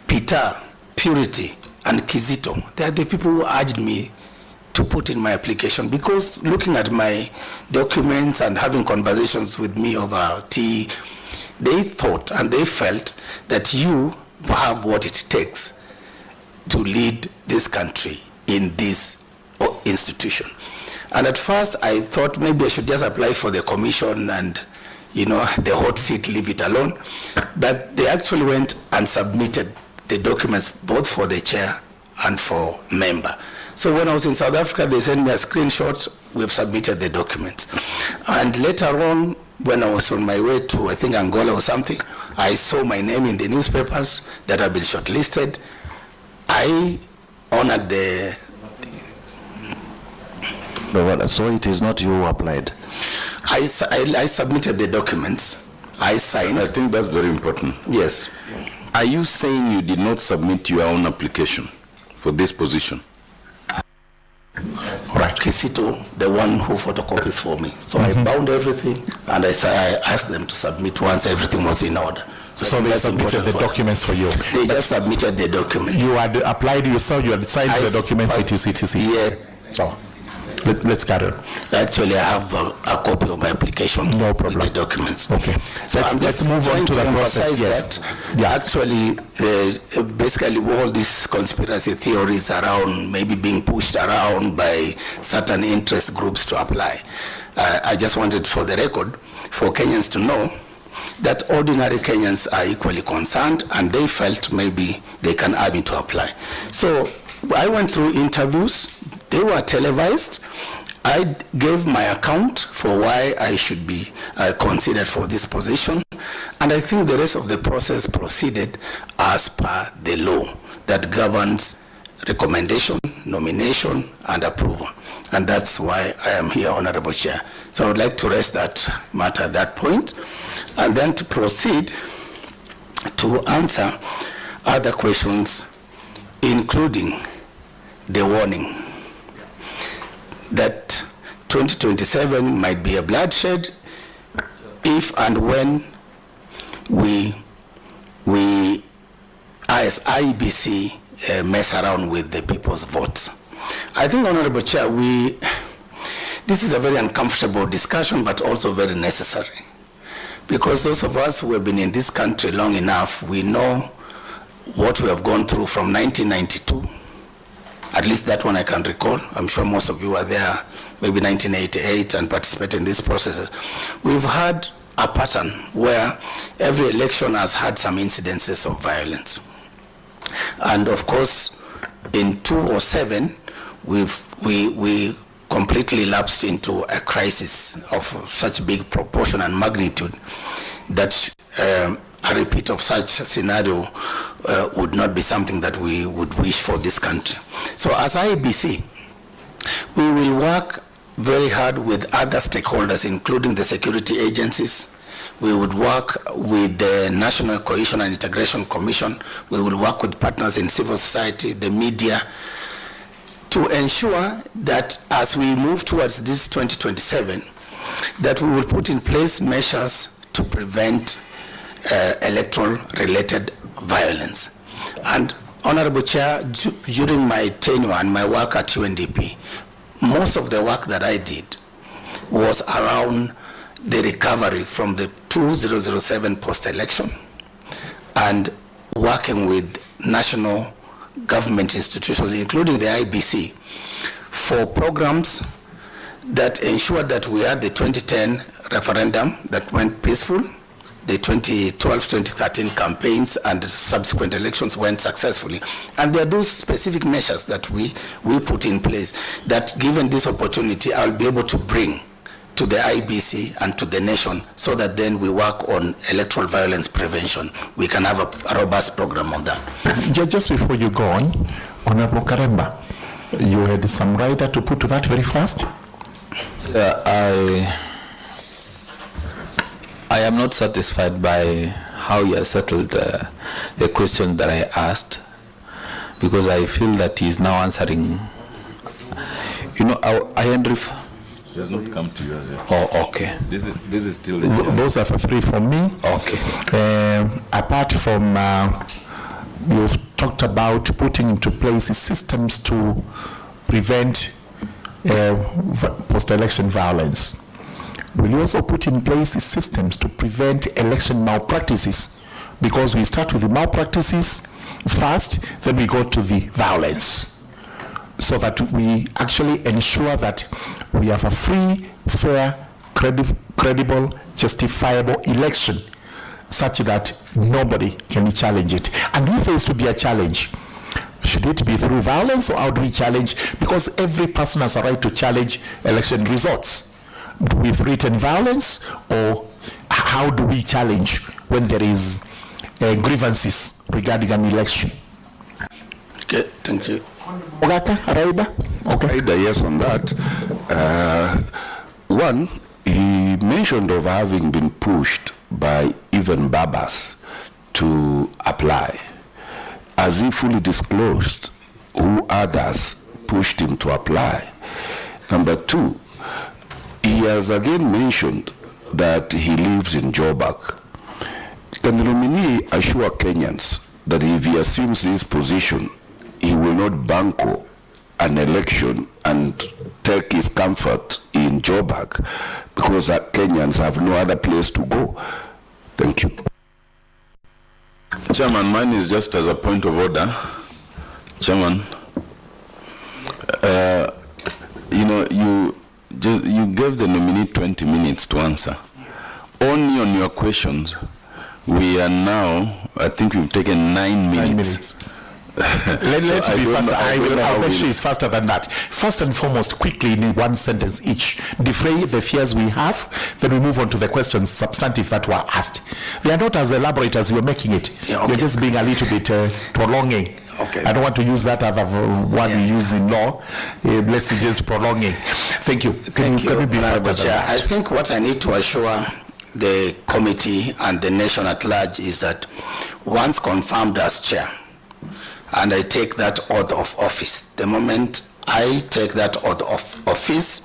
Peter, Purity, and Kizito, they are the people who urged me to put in my application, because looking at my documents and having conversations with me over tea, they thought and they felt that you have what it takes to lead this country in this institution. And at first I thought maybe I should just apply for the commission and, you know, the hot seat, leave it alone. But they actually went and submitted the documents both for the chair and for member. So when I was in South Africa, they sent me a screenshot, we've submitted the documents. And later on, when I was on my way to, I think, Angola or something, I saw my name in the newspapers that have been shortlisted. I honored the... No, so it is not you who applied? I submitted the documents. I signed. I think that's very important. Yes. Are you saying you did not submit your own application for this position? All right. Kisito, the one who photocopies for me. So I bound everything, and I asked them to submit once everything was in order. So they submitted the documents for you? They just submitted the documents. You had applied yourself, you had signed the documents, etc. Yes. So let's carry on. Actually, I have a copy of my application. No problem. With the documents. Okay. So let's move on to the process. Yes. Yeah. Actually, basically, all these conspiracy theories around maybe being pushed around by certain interest groups to apply. I just wanted, for the record, for Kenyans to know that ordinary Kenyans are equally concerned, and they felt maybe they can urge me to apply. So I went through interviews. They were televised. I gave my account for why I should be considered for this position, and I think the rest of the process proceeded as per the law that governs recommendation, nomination, and approval. And that's why I am here, Honorable Chair. So I would like to rest that matter at that point, and then to proceed to answer other questions, including the warning that 2027 might be a bloodshed if and when we as IEBC mess around with the people's votes. I think, Honorable Chair, this is a very uncomfortable discussion, but also very necessary, because those of us who have been in this country long enough, we know what we have gone through from 1992. At least that one I can recall. I'm sure most of you are there, maybe 1988, and participate in these processes. We've had a pattern where every election has had some incidences of violence. And of course, in 2007, we completely lapsed into a crisis of such big proportion and magnitude that a repeat of such a scenario would not be something that we would wish for this country. So as IEBC, we will work very hard with other stakeholders, including the security agencies. We would work with the National Cohesion and Integration Commission. We will work with partners in civil society, the media, to ensure that as we move towards this 2027, that we will put in place measures to prevent electoral-related violence. And Honorable Chair, during my tenure and my work at UNDP, most of the work that I did was around the recovery from the 2007 post-election and working with national government institutions, including the IEBC, for programs that ensured that we had the 2010 referendum that went peaceful, the 2012-2013 campaigns and subsequent elections went successfully. And there are those specific measures that we put in place that, given this opportunity, I'll be able to bring to the IEBC and to the nation, so that then we work on electoral violence prevention. We can have a robust program on that. Just before you go on, Honorable Karemba, you had some rider to put to that very fast? I am not satisfied by how you have settled the question that I asked, because I feel that he is now answering. You know, He has not come to you as yet. Oh, okay. This is still. Those are for free from me. Okay. Apart from, you've talked about putting into place systems to prevent post-election violence. Will you also put in place systems to prevent election malpractices? Because we start with the malpractices first, then we go to the violence, so that we actually ensure that we have a free, fair, credible, justifiable election, such that nobody can challenge it. And if there is to be a challenge, should it be through violence, or how do we challenge? Because every person has a right to challenge election results. With written violence, or how do we challenge when there is grievances regarding an election? Okay, thank you. Ogata, Araiba? Okay. Yes, on that. One, he mentioned of having been pushed by even Babas to apply, as he fully disclosed who others pushed him to apply. Number two, he has again mentioned that he lives in Joburg. Can the nominee assure Kenyans that if he assumes this position, he will not banco an election and take his comfort in Joburg, because Kenyans have no other place to go? Thank you. Chairman, mine is just as a point of order. Chairman, you know, you gave the nominee 20 minutes to answer. Only on your questions, we are now, I think we've taken 9 minutes. Let's be faster. I'll make sure it's faster than that. First and foremost, quickly in one sentence each, defray the fears we have, then we move on to the questions substantive that were asked. They are not as elaborate as you're making it. Yeah, okay. You're just being a little bit prolonging. Okay. I don't want to use that other one we use in law. Let's just prolonging. Thank you. Can you be faster than that? I think what I need to assure the committee and the nation at large is that once confirmed as chair, and I take that oath of office, the moment I take that oath of office,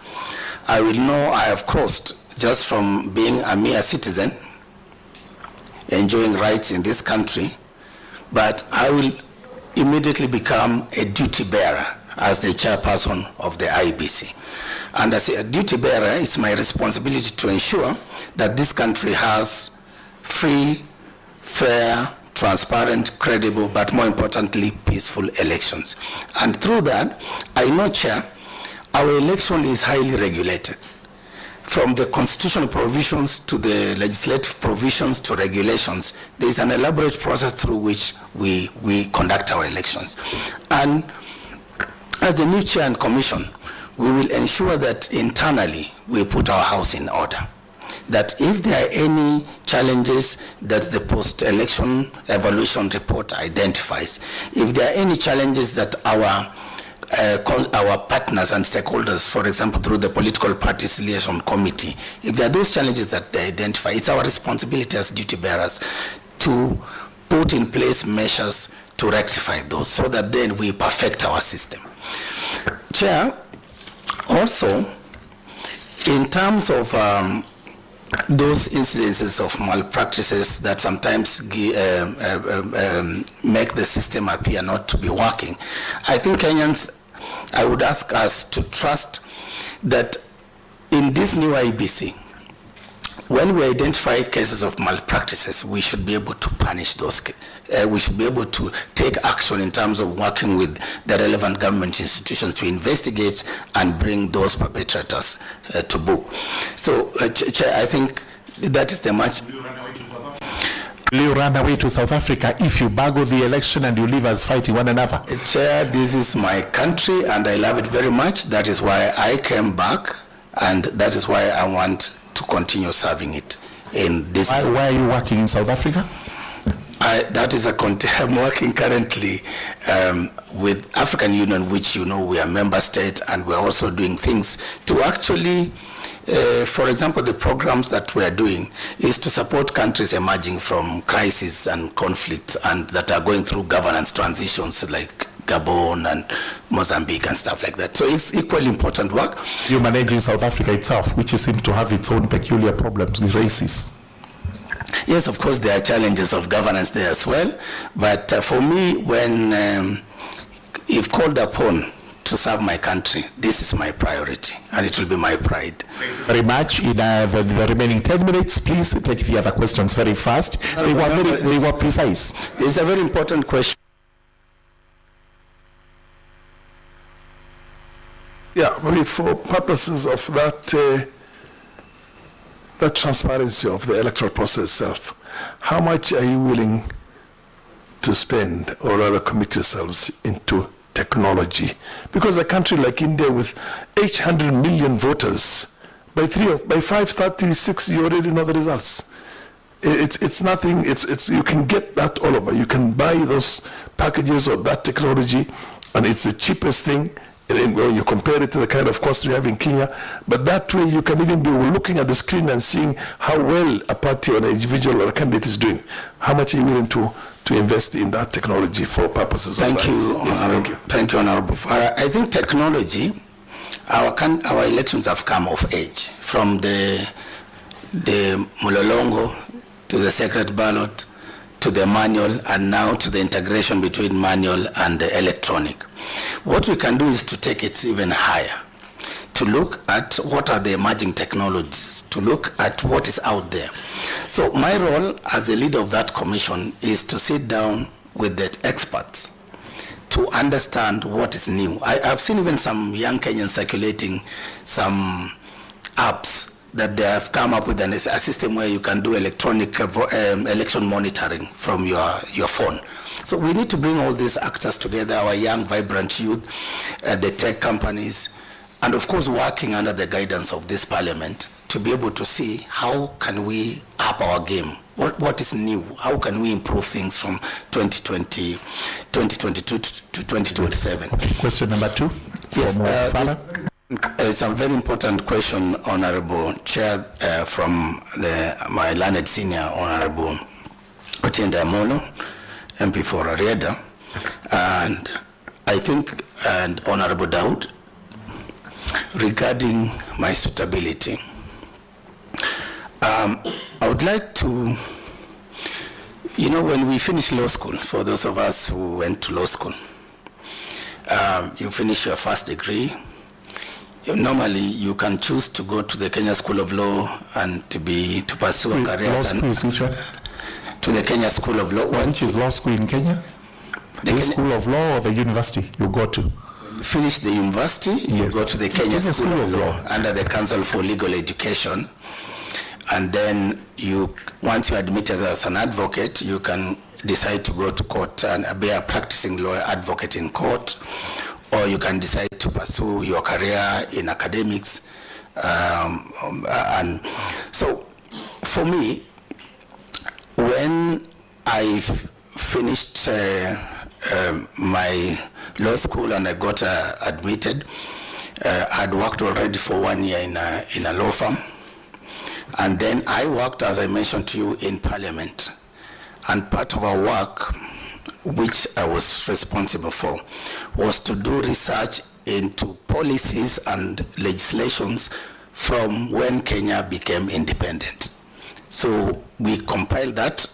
I will know I have crossed just from being a mere citizen, enjoying rights in this country, but I will immediately become a duty bearer as the chairperson of the IEBC. And as a duty bearer, it's my responsibility to ensure that this country has free, fair, transparent, credible, but more importantly, peaceful elections. And through that, I know, Chair, our election is highly regulated. From the constitutional provisions to the legislative provisions to regulations, there is an elaborate process through which we conduct our elections. And as the new chair and commission, we will ensure that internally we put our house in order. That if there are any challenges that the post-election evaluation report identifies, if there are any challenges that our partners and stakeholders, for example, through the political parties liaison committee, if there are those challenges that they identify, it's our responsibility as duty bearers to put in place measures to rectify those, so that then we perfect our system. Chair, also, In terms of those incidences of malpractices that sometimes make the system appear not to be working, I think Kenyans, I would ask us to trust that in this new IEBC, when we identify cases of malpractices, we should be able to punish those. We should be able to take action in terms of working with the relevant government institutions to investigate and bring those perpetrators to book. So, Chair, I think that is the much. Will you run away to South Africa if you bugger the election and you leave us fighting one another? Chair, this is my country and I love it very much. That is why I came back, and that is why I want to continue serving it in this. Why are you working in South Africa? That is I'm working currently with African Union, which you know we are member state, and we're also doing things to actually, for example, the programs that we are doing is to support countries emerging from crisis and conflicts and that are going through governance transitions like Gabon and Mozambique and stuff like that. So it's equally important work. You manage in South Africa itself, which seems to have its own peculiar problems with races. Yes, of course, there are challenges of governance there as well. But for me, when if called upon to serve my country, this is my priority, and it will be my pride. Thank you very much. In the remaining 10 minutes, please take the other questions very fast. They were precise. It's a very important question. Yeah, but for purposes of that the transparency of the electoral process itself, how much are you willing to spend, or rather commit yourselves into technology? Because a country like India with 800 million voters, by 5:36 you already know the results. It's nothing. It's you can get that all over. You can buy those packages of that technology, and it's the cheapest thing. When you compare it to the kind of cost we have in Kenya, but that way you can even be looking at the screen and seeing how well a party or an individual or a candidate is doing. How much are you willing to invest in that technology for purposes of that? Yes, thank you. Thank you, Honorable Farah. I think technology, our elections have come of age, from the Mulolongo to the secret ballot to the manual, and now to the integration between manual and the electronic. What we can do is to take it even higher, to look at what are the emerging technologies, to look at what is out there. So my role as the leader of that commission is to sit down with the experts to understand what is new. I've seen even some young Kenyans circulating some apps that they have come up with a system where you can do electronic election monitoring from your phone. So we need to bring all these actors together, our young, vibrant youth, the tech companies, and of course working under the guidance of this parliament to be able to see how can we up our game. What is new? How can we improve things from 2022 to 2027? Okay, question number 2. Yes, it's a very important question, Honorable Chair, from my learned senior, Honorable Otiende Amolo, MP for Arieda, and I think, and Honorable Daud, regarding my suitability. I would like to, when we finish law school, for those of us who went to law school, you finish your first degree. Normally, you can choose to go to the Kenya School of Law and to pursue a career. Law school is which one? To the Kenya School of Law. Which is law school in Kenya? The School of Law or the university you go to? You finish the university, you go to the Kenya School of Law under the Council for Legal Education. And then once you're admitted as an advocate, you can decide to go to court and be a practicing lawyer advocate in court, or you can decide to pursue your career in academics. And so for me, when I finished my law school and I got admitted, I'd worked already for 1 year in a law firm. And then I worked, as I mentioned to you, in Parliament. And part of our work, which I was responsible for, was to do research into policies and legislations from when Kenya became independent. So we compiled that,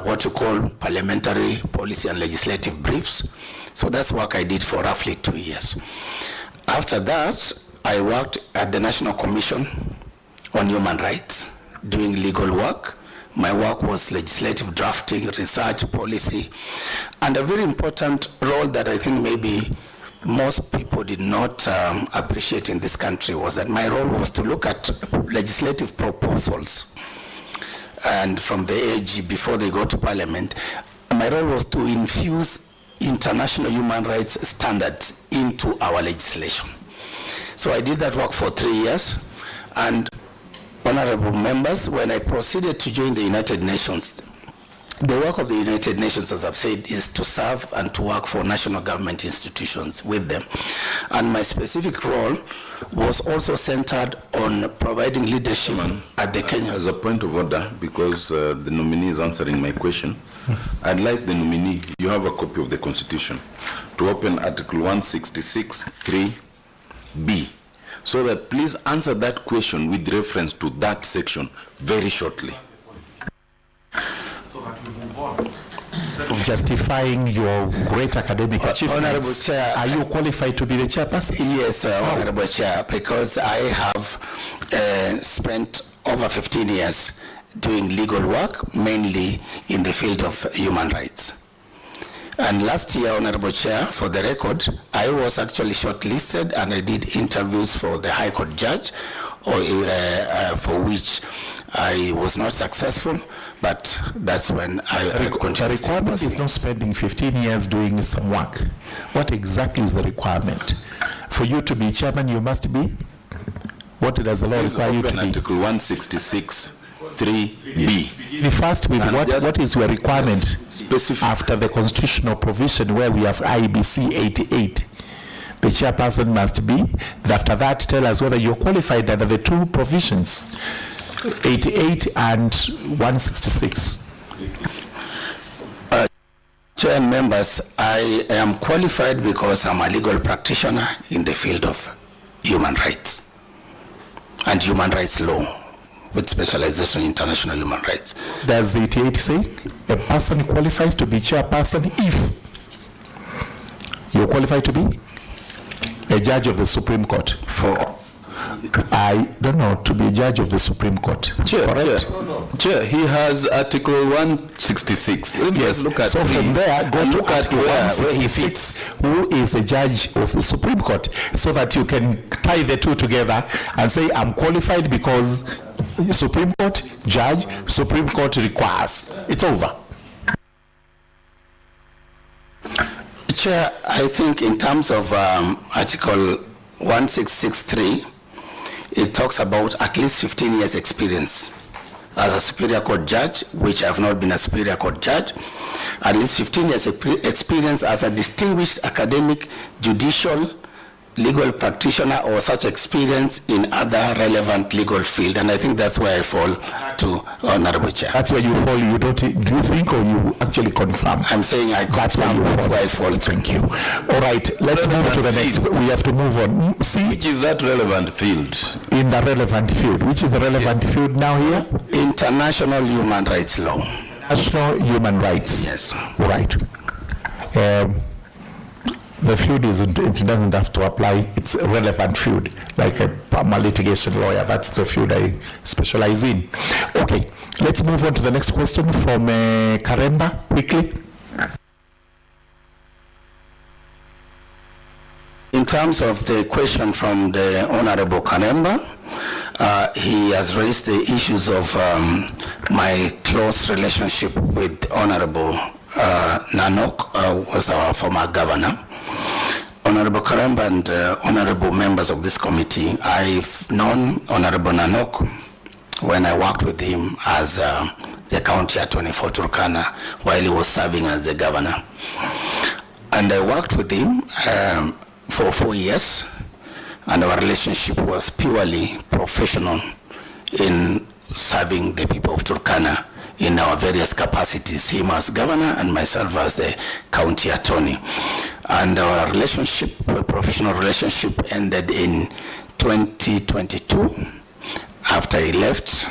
what you call parliamentary policy and legislative briefs. So that's work I did for roughly 2 years. After that, I worked at the National Commission on Human Rights, doing legal work. My work was legislative drafting, research, policy, and a very important role that I think maybe most people did not appreciate in this country was that my role was to look at legislative proposals. And from the AG, before they go to Parliament, my role was to infuse international human rights standards into our legislation. So I did that work for 3 years, and honorable members, when I proceeded to join the United Nations, the work of the United Nations, as I've said, is to serve and to work for national government institutions with them. And my specific role was also centered on providing leadership at the Kenya. As a point of order, because the nominee is answering my question, I'd like the nominee, you have a copy of the Constitution, to open Article 166(3)(b), so that please answer that question with reference to that section very shortly. Justifying your great academic achievements. Honorable Chair, are you qualified to be the chairperson? Yes, Honorable Chair, because I have spent over 15 years doing legal work, mainly in the field of human rights. And last year, Honorable Chair, for the record, I was actually shortlisted and I did interviews for the High Court judge, for which I was not successful, but that's when I continued. The requirement is not spending 15 years doing some work. What exactly is the requirement? For you to be chairman, you must be? What does the law require you to be? Article 166(3)(b). The first with what is your requirement specific after the constitutional provision where we have IEBC 88? The chairperson must be. After that, tell us whether you're qualified under the two provisions, 88 and 166. Chair and members, I am qualified because I'm a legal practitioner in the field of human rights and human rights law, with specialization in international human rights. Does 88 say a person qualifies to be chairperson if you're qualified to be a judge of the Supreme Court? I don't know, to be a judge of the Supreme Court. Chair, correct? Chair, he has Article 166. Yes. Look at so from there, go to look at Article where 166, who is a judge of the Supreme Court, so that you can tie the two together and say, I'm qualified because Supreme Court, judge, Supreme Court requires. It's over. Chair, I think in terms of Article 1663, it talks about at least 15 years experience as a Superior Court judge, which I have not been a Superior Court judge, at least 15 years experience as a distinguished academic, judicial, legal practitioner, or such experience in other relevant legal field. And I think that's where I fall to Honorable Chair. That's where you fall. You don't, do you think, or you actually confirm? I'm saying I confirm. That's where I fall. Thank you. All right, let's move to the next. We have to move on. See, which is that relevant field? In the relevant field. Which is the relevant field now here? International human rights law. International human rights. Yes. Right. The field it doesn't have to apply. It's a relevant field, like a litigation lawyer. That's the field I specialize in. Okay, let's move on to the next question from Karemba, quickly. In terms of the question from the Honorable Karemba, he has raised the issues of my close relationship with Honorable Nanok, was our former governor. Honorable Karemba and honorable members of this committee, I've known Honorable Nanok when I worked with him as the county attorney for Turkana while he was serving as the governor. And I worked with him for 4 years, and our relationship was purely professional in serving the people of Turkana in our various capacities, him as governor and myself as the county attorney. And our relationship, the professional relationship, ended in 2022 after he left,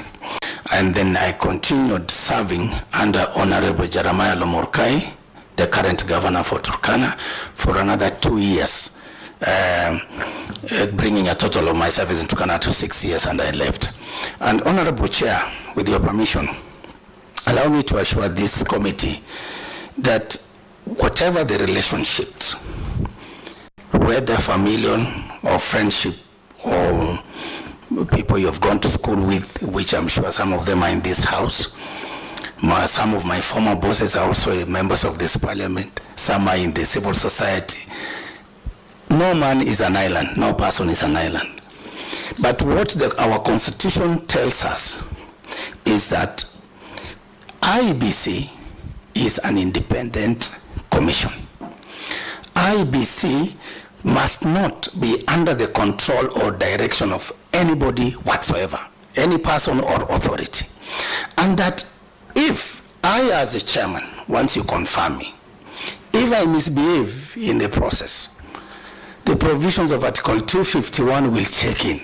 and then I continued serving under Honorable Jeremiah Lomorkai, the current governor for Turkana, for another 2 years, bringing a total of my service in Turkana to 6 years, and I left. And Honorable Chair, with your permission, allow me to assure this committee that whatever the relationships, whether familial or friendship or people you have gone to school with, which I'm sure some of them are in this house, some of my former bosses are also members of this parliament, some are in the civil society. No man is an island, no person is an island. But what our constitution tells us is that IEBC is an independent commission. IEBC must not be under the control or direction of anybody whatsoever, any person or authority. And that if I, as a chairman, once you confirm me, if I misbehave in the process, the provisions of Article 251 will check in.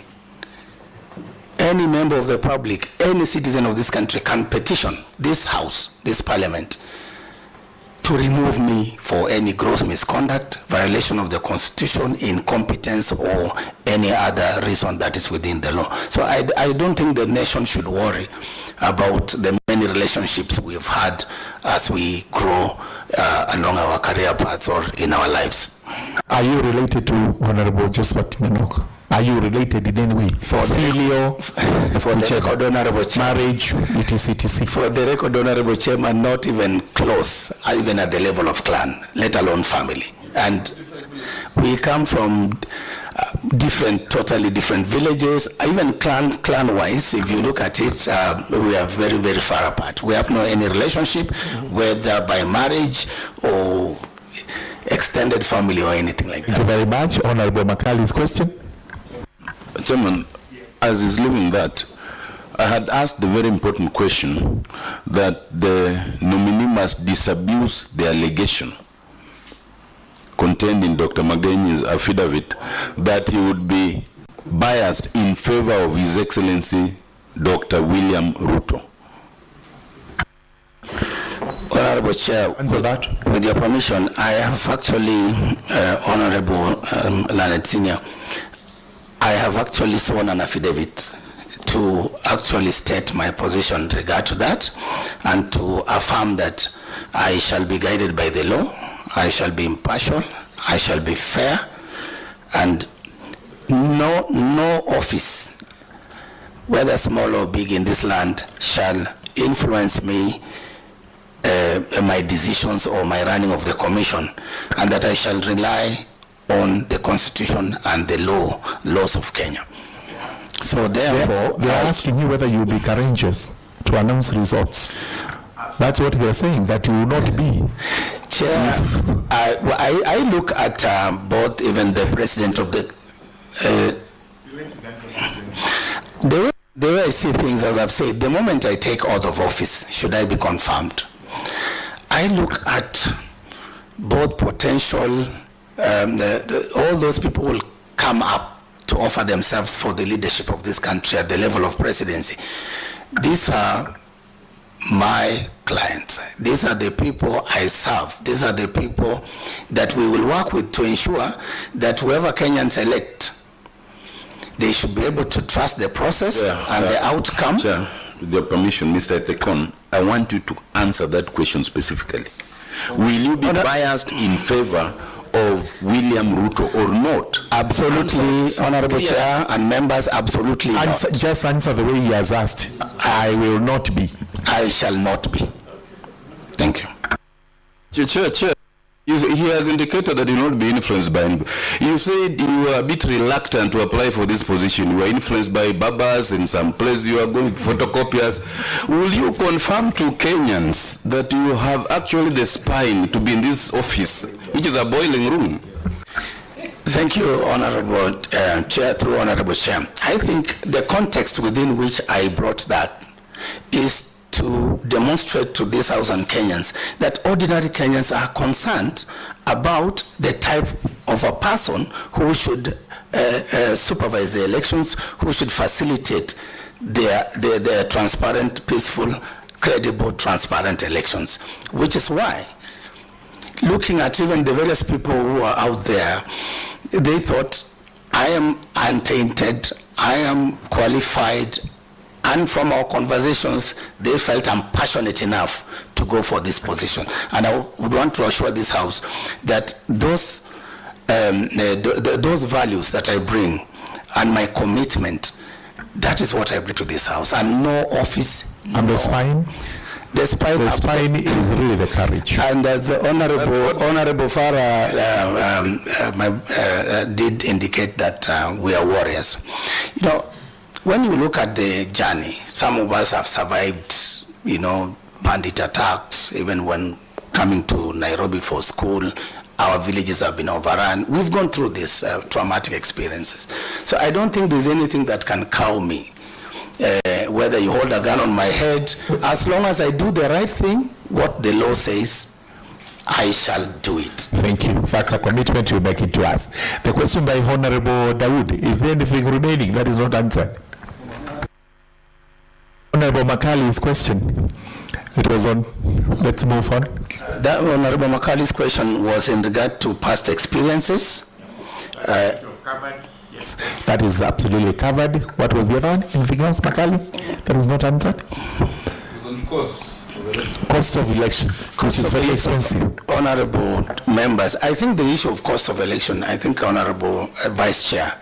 Any member of the public, any citizen of this country can petition this house, this parliament, to remove me for any gross misconduct, violation of the constitution, incompetence, or any other reason that is within the law. So I don't think the nation should worry about the many relationships we've had as we grow along our career paths or in our lives. Are you related to Honorable Josephat Nanok? Are you related in any way? For filial, for the record, Honorable Chairman, marriage, etc. For the record, Honorable Chairman, not even close, even at the level of clan, let alone family. And we come from totally different villages, even clan-wise. If you look at it, we are very, very far apart. We have no any relationship, whether by marriage or extended family or anything like that. Thank you very much. Honorable Makali's question. Chairman, as is leaving that, I had asked the very important question that the nominee must disabuse the allegation contained in Dr. Magenyi's affidavit that he would be biased in favor of His Excellency Dr. William Ruto. Honorable Chair, with your permission, I have actually, Honorable Leonard Senior, I have actually sworn an affidavit to actually state my position in regard to that and to affirm that I shall be guided by the law, I shall be impartial, I shall be fair, and no office, whether small or big in this land, shall influence me, my decisions or my running of the commission, and that I shall rely on the constitution and the laws of Kenya. So therefore, they're asking you whether you'll be courageous to announce results. That's what they're saying, that you will not be. Chair, I look at both, even the president of the way I see things, as I've said, the moment I take oath of office, should I be confirmed, I look at both potential, all those people will come up to offer themselves for the leadership of this country at the level of presidency. These are my clients. These are the people I serve. These are the people that we will work with to ensure that whoever Kenyans elect, they should be able to trust the process and the outcome. Chair, with your permission, Mr. Ethokon, I want you to answer that question specifically. Will you be biased in favor of William Ruto or not? Absolutely, Honorable Chair and members, absolutely not. Just answer the way he has asked. I will not be. I shall not be. Thank you. Chair. He has indicated that he will not be influenced by him. You said you were a bit reluctant to apply for this position. You were influenced by Babas in some place. You are going photocopiers. Will you confirm to Kenyans that you have actually the spine to be in this office, which is a boiling room? Thank you, Honorable Chair, through Honorable Chair. I think the context within which I brought that is to demonstrate to this House and Kenyans that ordinary Kenyans are concerned about the type of a person who should supervise the elections, who should facilitate their transparent, peaceful, credible, transparent elections. Which is why, looking at even the various people who are out there, they thought, I am untainted, I am qualified, and from our conversations, they felt I'm passionate enough to go for this position. And I would want to assure this House that those values that I bring and my commitment, that is what I bring to this House. And no office. And the spine? The spine is really the courage. And as the Honorable Farah did indicate that we are warriors. You know, when you look at the journey, some of us have survived, you know, bandit attacks, even when coming to Nairobi for school, our villages have been overrun. We've gone through these traumatic experiences. So I don't think there's anything that can cow me. Whether you hold a gun on my head, as long as I do the right thing, what the law says, I shall do it. Thank you. That's a commitment you make it to us. The question by Honorable Dawood, is there anything remaining that is not answered? Honorable Makali's question. It was on. Let's move on. That Honorable Makali's question was in regard to past experiences. Yes, that is absolutely covered. What was the other one? Anything else, Makali, that is not answered? Cost of election, which is very expensive. Honorable members, I think the issue of cost of election, I think Honorable Vice Chair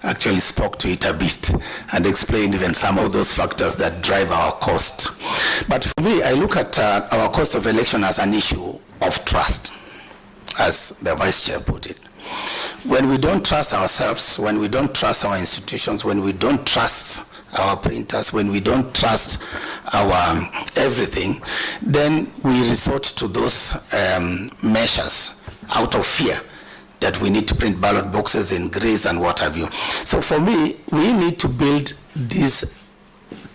actually spoke to it a bit and explained even some of those factors that drive our cost. But for me, I look at our cost of election as an issue of trust, as the Vice Chair put it. When we don't trust ourselves, when we don't trust our institutions, when we don't trust our printers, when we don't trust our everything, then we resort to those measures out of fear that we need to print ballot boxes in grays and what have you. So for me, we need to build this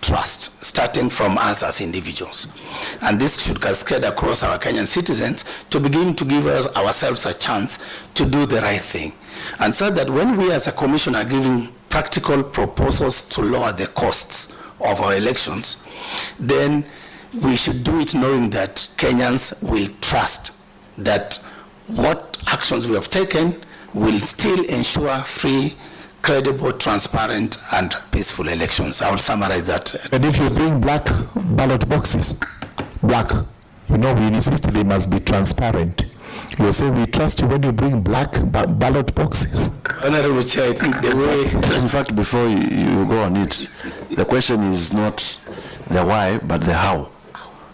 trust, starting from us as individuals. And this should cascade across our Kenyan citizens to begin to give us ourselves a chance to do the right thing. And so that when we as a commission are giving practical proposals to lower the costs of our elections, then we should do it knowing that Kenyans will trust that what actions we have taken will still ensure free, credible, transparent, and peaceful elections. I will summarize that. And if you bring black ballot boxes, black, you know, we insist they must be transparent. You say we trust you when you bring black ballot boxes. Honorable Chair, I think the way... In fact, before you go on it, the question is not the why, but the how.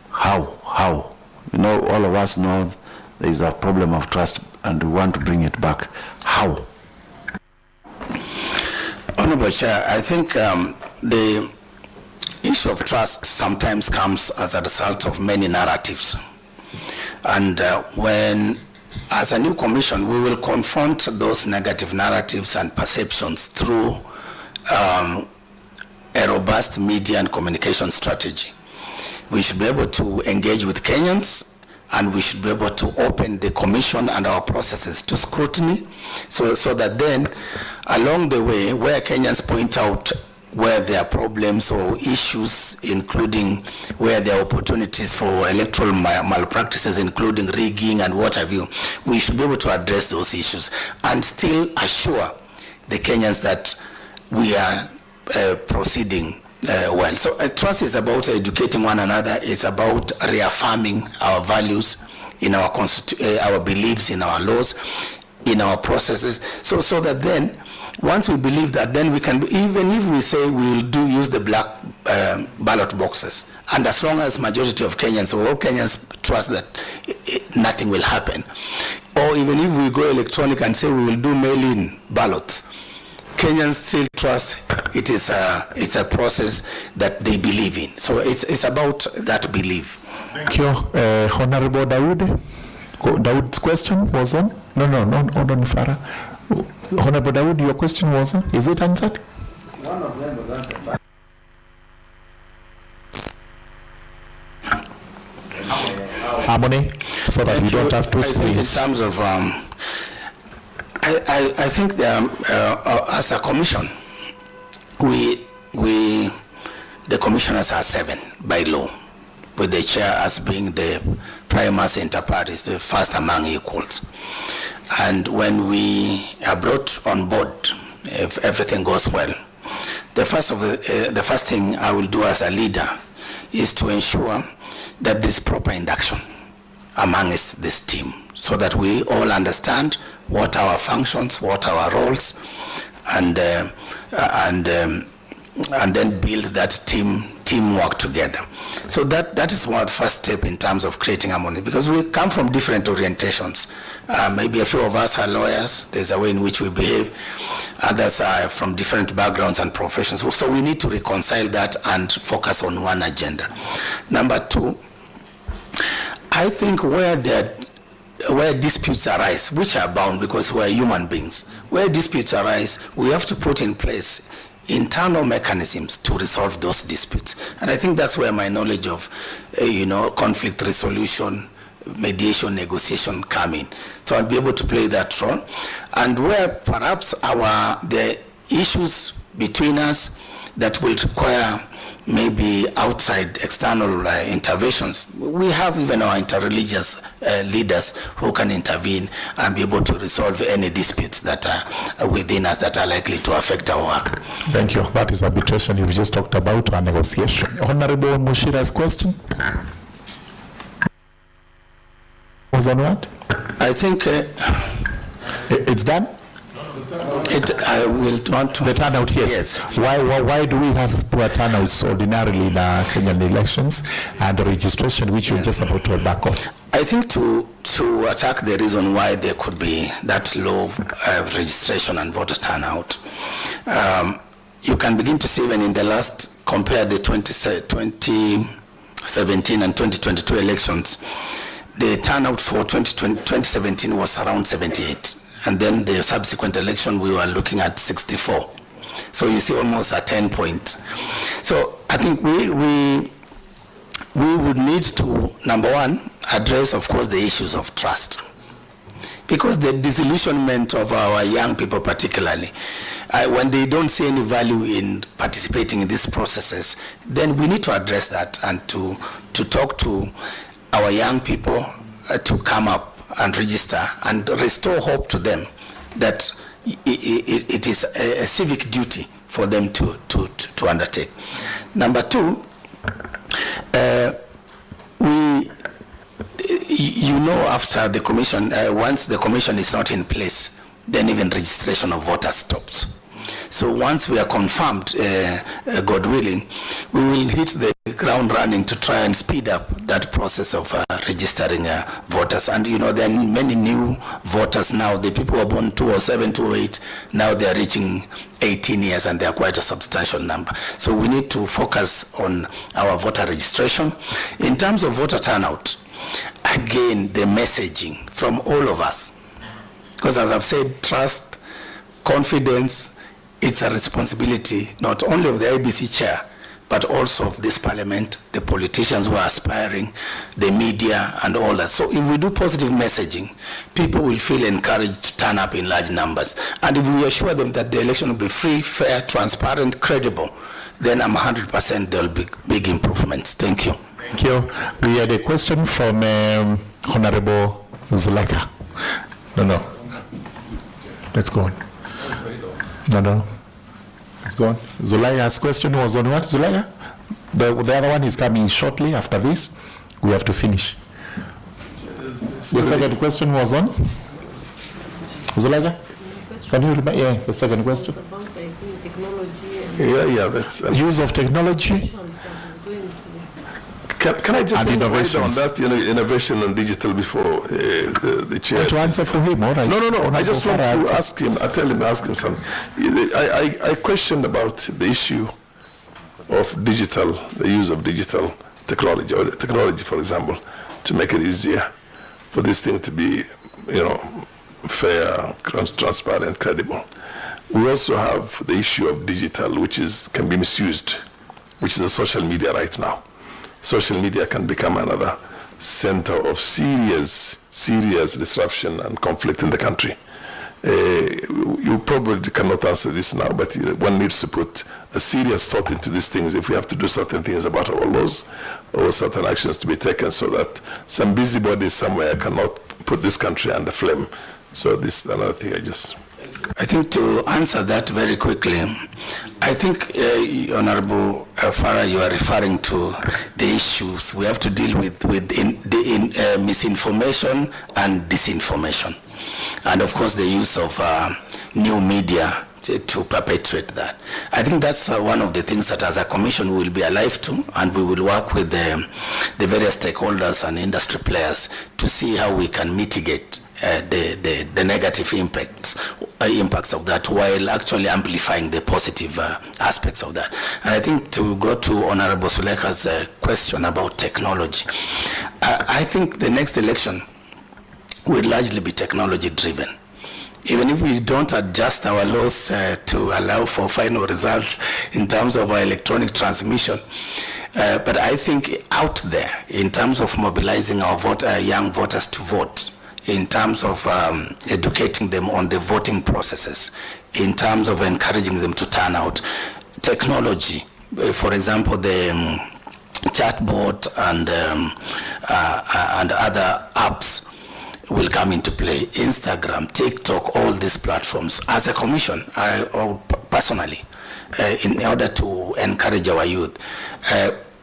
How? You know, all of us know there is a problem of trust and we want to bring it back. How? Honorable Chair, I think the issue of trust sometimes comes as a result of many narratives. And when, as a new commission, we will confront those negative narratives and perceptions through a robust media and communication strategy. We should be able to engage with Kenyans, and we should be able to open the commission and our processes to scrutiny, so that then, along the way, where Kenyans point out where there are problems or issues, including where there are opportunities for electoral malpractices, including rigging and what have you, we should be able to address those issues and still assure the Kenyans that we are proceeding well. So trust is about educating one another. It's about reaffirming our values in our our beliefs in our laws, in our processes, so that then, once we believe that, then we can do, even if we say we will use the black ballot boxes, and as long as majority of Kenyans or all Kenyans trust that nothing will happen, or even if we go electronic and say we will do mail-in ballots, Kenyans still trust it's a process that they believe in. So it's about that belief. Thank you. Honorable Dawood. Dawood's question was on? No, hold on, Farah. Honorable Dawood, your question was on? Is it answered? One of them was answered. harmony so that we don't have two I think screens. in terms of, I think as a commission, the commissioners are 7 by law, with the chair as being the primus inter pares, the first among equals. And when we are brought on board, if everything goes well, the first thing I will do as a leader is to ensure that there's proper induction amongst this team, so that we all understand what our functions, what our roles, and then build that teamwork together. So that is one of the first step in terms of creating harmony, because we come from different orientations. Maybe a few of us are lawyers. There's a way in which we behave. Others are from different backgrounds and professions. So we need to reconcile that and focus on one agenda. Number 2, I think where disputes arise, which are bound because we're human beings, where disputes arise, we have to put in place internal mechanisms to resolve those disputes. And I think that's where my knowledge of, conflict resolution, mediation, negotiation come in. So I'll be able to play that role. And where perhaps the issues between us that will require maybe outside external interventions, we have even our interreligious leaders who can intervene and be able to resolve any disputes that are within us that are likely to affect our work. Thank you. That is arbitration you've just talked about, or negotiation. Honorable Mushira's question was on what? I think it's done? I will want to... The turnout, yes. Why do we have poor turnouts ordinarily in Kenyan elections, and the registration which you're just about to back on? I think to attack the reason why there could be that low registration and voter turnout, you can begin to see even in the last, compare the 2017 and 2022 elections, the turnout for 2017 was around 78. And then the subsequent election, we were looking at 64. So you see almost a 10-point. So I think we would need to, number 1, address, of course, the issues of trust. Because the disillusionment of our young people particularly, when they don't see any value in participating in these processes, then we need to address that and to talk to our young people to come up and register and restore hope to them that it is a civic duty for them to undertake. Number 2, after the commission, once the commission is not in place, then even registration of voters stops. So once we are confirmed, God willing, we will hit the ground running to try and speed up that process of registering voters. And there are many new voters now. The people who are born 2007, 2008, now they are reaching 18 years, and they are quite a substantial number. So we need to focus on our voter registration. In terms of voter turnout, again, the messaging from all of us. Because as I've said, trust, confidence, it's a responsibility not only of the IEBC chair, but also of this parliament, the politicians who are aspiring, the media, and all that. So if we do positive messaging, people will feel encouraged to turn up in large numbers. And if we assure them that the election will be free, fair, transparent, credible, then I'm 100% there will be big improvements. Thank you. Thank you. We had a question from Honorable Zuleka. No. Let's go on. No. Let's go on. Zulaya's question was on what, Zulaya? The other one is coming shortly after this. We have to finish. The second question was on? Zulaya? Can you remember? Yeah, the second question. About technology. Yeah, that's... use of technology. Can I just and on innovations. that innovation and digital before the chair? To answer for him, all right? No. I just want to ask him. Ask him something. I questioned about the issue of digital, the use of digital technology, or technology, for example, to make it easier for this thing to be, fair, transparent, credible. We also have the issue of digital, which can be misused, which is the social media right now. Social media can become another center of serious disruption and conflict in the country. You probably cannot answer this now, but one needs to put a serious thought into these things if we have to do certain things about our laws or certain actions to be taken so that some busybody somewhere cannot put this country under flame. So this is another thing I think to answer that very quickly, I think, Honorable Farah, you are referring to the issues we have to deal with misinformation and disinformation. And of course the use of new media to perpetuate that. I think that's one of the things that as a commission we will be alive to, and we will work with the various stakeholders and industry players to see how we can mitigate the negative impacts of that while actually amplifying the positive aspects of that. And I think to go to Honorable Suleka's question about technology, I think the next election will largely be technology driven. Even if we don't adjust our laws to allow for final results in terms of our electronic transmission, but I think out there, in terms of mobilizing our young voters to vote, in terms of educating them on the voting processes, in terms of encouraging them to turn out, technology, for example, the chatbot and other apps will come into play. Instagram, TikTok, all these platforms. As a commission, or personally, in order to encourage our youth,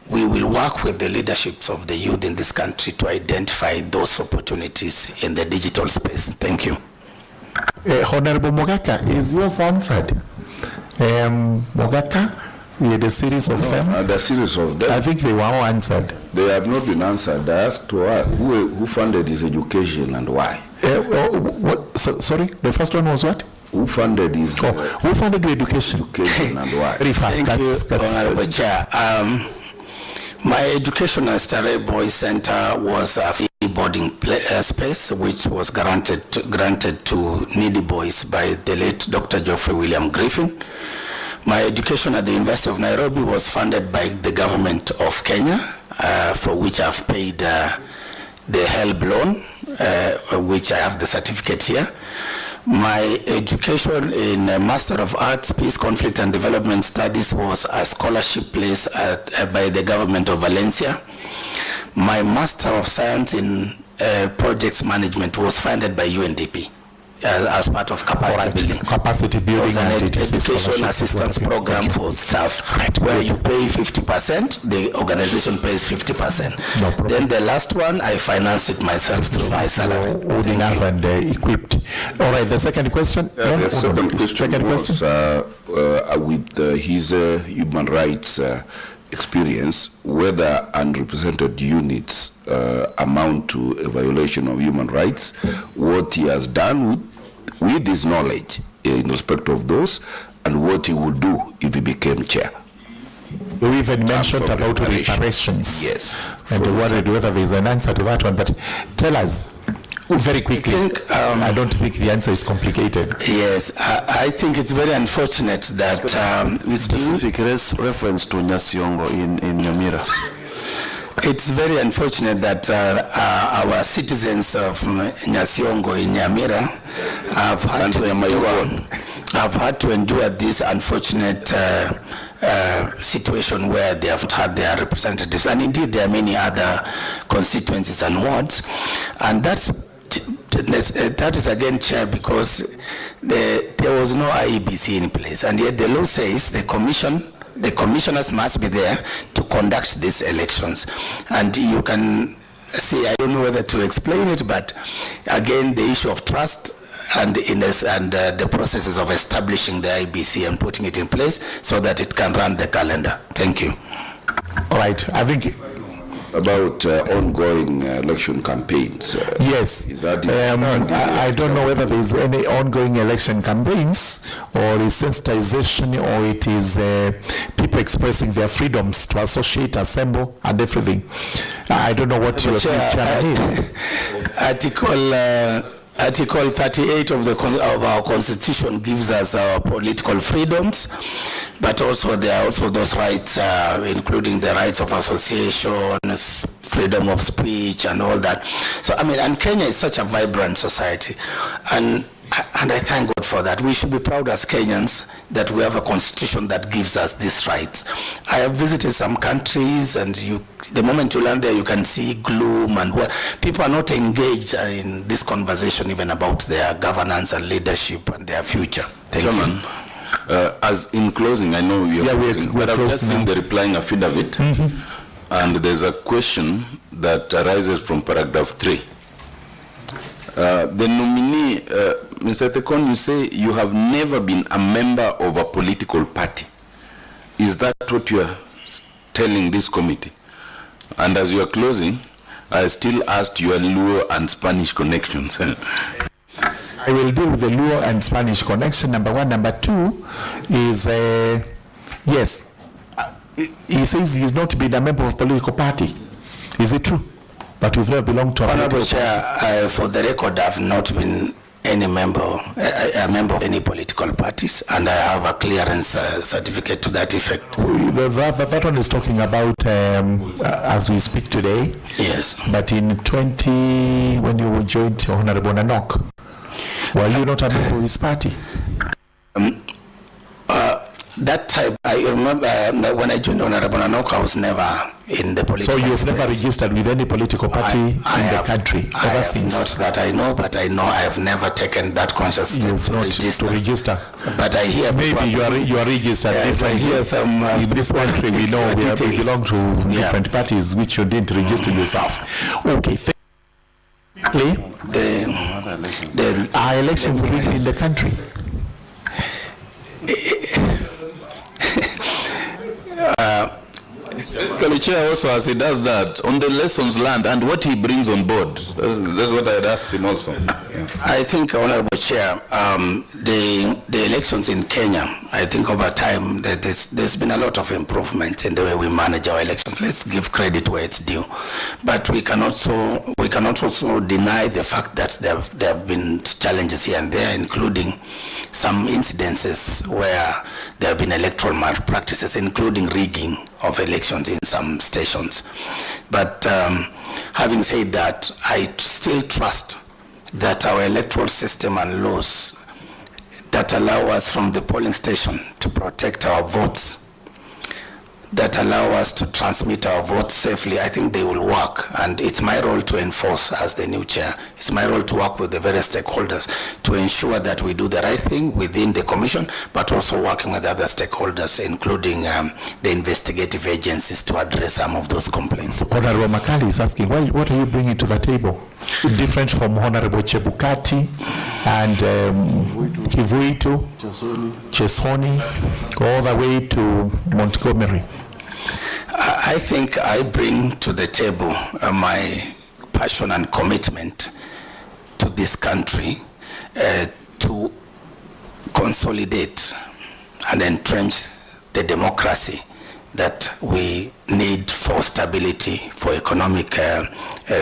we will work with the leaderships of the youth in this country to identify those opportunities in the digital space. Thank you. Honorable Mogaka, is yours answered? Mogaka, we had a series of them. The series of them. I think they were all answered. They have not been answered. I asked who funded his education and why. Sorry, the first one was what? Who funded his who funded the education? Education and why? Very fast. Thank you, Honorable Chair. My education at Starehe Boys Center was a free boarding space which was granted to needy boys by the late Dr. Geoffrey William Griffin. My education at the University of Nairobi was funded by the government of Kenya, for which I've paid the HELB loan, which I have the certificate here. My education in Master of Arts, Peace, Conflict and Development Studies was a scholarship place by the government of Valencia. My Master of Science in Projects Management was funded by UNDP as part of capacity building. Capacity building. It was an education assistance program for staff, where you pay 50%, the organization pays 50%. No problem. Then the last one, I financed it myself through my salary. Old enough and equipped. All right, the second question? The second question was with his human rights experience, whether unrepresented units amount to a violation of human rights, what he has done with his knowledge in respect of those, and what he would do if he became chair. You even mentioned about reparations. Yes. And you worried whether there is an answer to that one, but tell us very quickly. I don't think the answer is complicated. Yes, I think it's very unfortunate that with specific reference to Nyasiongo in Nyamira. It's very unfortunate that our citizens of Nyasiongo in Nyamira have had to endure this unfortunate situation where they have had their representatives, and indeed there are many other constituencies and wards, and that is again, Chair, because there was no IEBC in place, and yet the law says the commissioners must be there to conduct these elections. And you can see, I don't know whether to explain it, but again, the issue of trust and the processes of establishing the IEBC and putting it in place so that it can run the calendar. Thank you. All right, I think about ongoing election campaigns. Yes. I don't know whether there is any ongoing election campaigns, or is sensitization, or it is people expressing their freedoms to associate, assemble, and everything. I don't know what your chairman is. Article 38 of our Constitution gives us our political freedoms, but also there are also those rights, including the rights of association, freedom of speech and all that. So, I mean, and Kenya is such a vibrant society. And I thank God for that. We should be proud as Kenyans that we have a constitution that gives us these rights. I have visited some countries, and the moment you land there, you can see gloom and what people are not engaged in this conversation even about their governance and leadership and their future. Thank you. As in closing, I know you're but I've just seen the replying affidavit, and there's a question that arises from paragraph 3. The nominee, Mr. Ethokon, you say you have never been a member of a political party. Is that what you are telling this committee? And as you are closing, I still asked your Luo and Spanish connections. I will deal with the Luo and Spanish connection, number one. Number two is, yes, he says he's not been a member of a political party. Is it true? But we've never belonged to a Honorable political party. Chair, for the record, I've not been any member, a member of any political parties, and I have a clearance certificate to that effect. That one is talking about as we speak today. Yes. But in when you joined Honorable Nanok, were you not a member of his party? That time, I remember when I joined Honorable Nanok, I was never in the political So you've space. never registered with any political party in the country ever since? Not that I know, but I know I have never taken that conscious step to register. But I hear maybe you are registered different. Hear some in this country we know we belong to different parties which you didn't register yourself. Okay. Are elections rigged in the country? The chair also, as he does that, on the lessons learned and what he brings on board. That's what I had asked him also. I think, Honorable Chair, the elections in Kenya, I think over time that there's been a lot of improvement in the way we manage our elections. Let's give credit where it's due. But we cannot also deny the fact that there have been challenges here and there, including some incidences where there have been electoral malpractices, including rigging of elections in some stations. But having said that, I still trust that our electoral system and laws that allow us from the polling station to protect our votes, that allow us to transmit our votes safely, I think they will work. And it's my role to enforce as the new chair. It's my role to work with the various stakeholders to ensure that we do the right thing within the commission, but also working with other stakeholders, including the investigative agencies, to address some of those complaints. Honorable Makali is asking, what are you bringing to the table? Different from Honorable Chebukati and Kivuito, Chesoni, all the way to Montgomery. I think I bring to the table my passion and commitment to this country to consolidate and entrench the democracy that we need for stability, for economic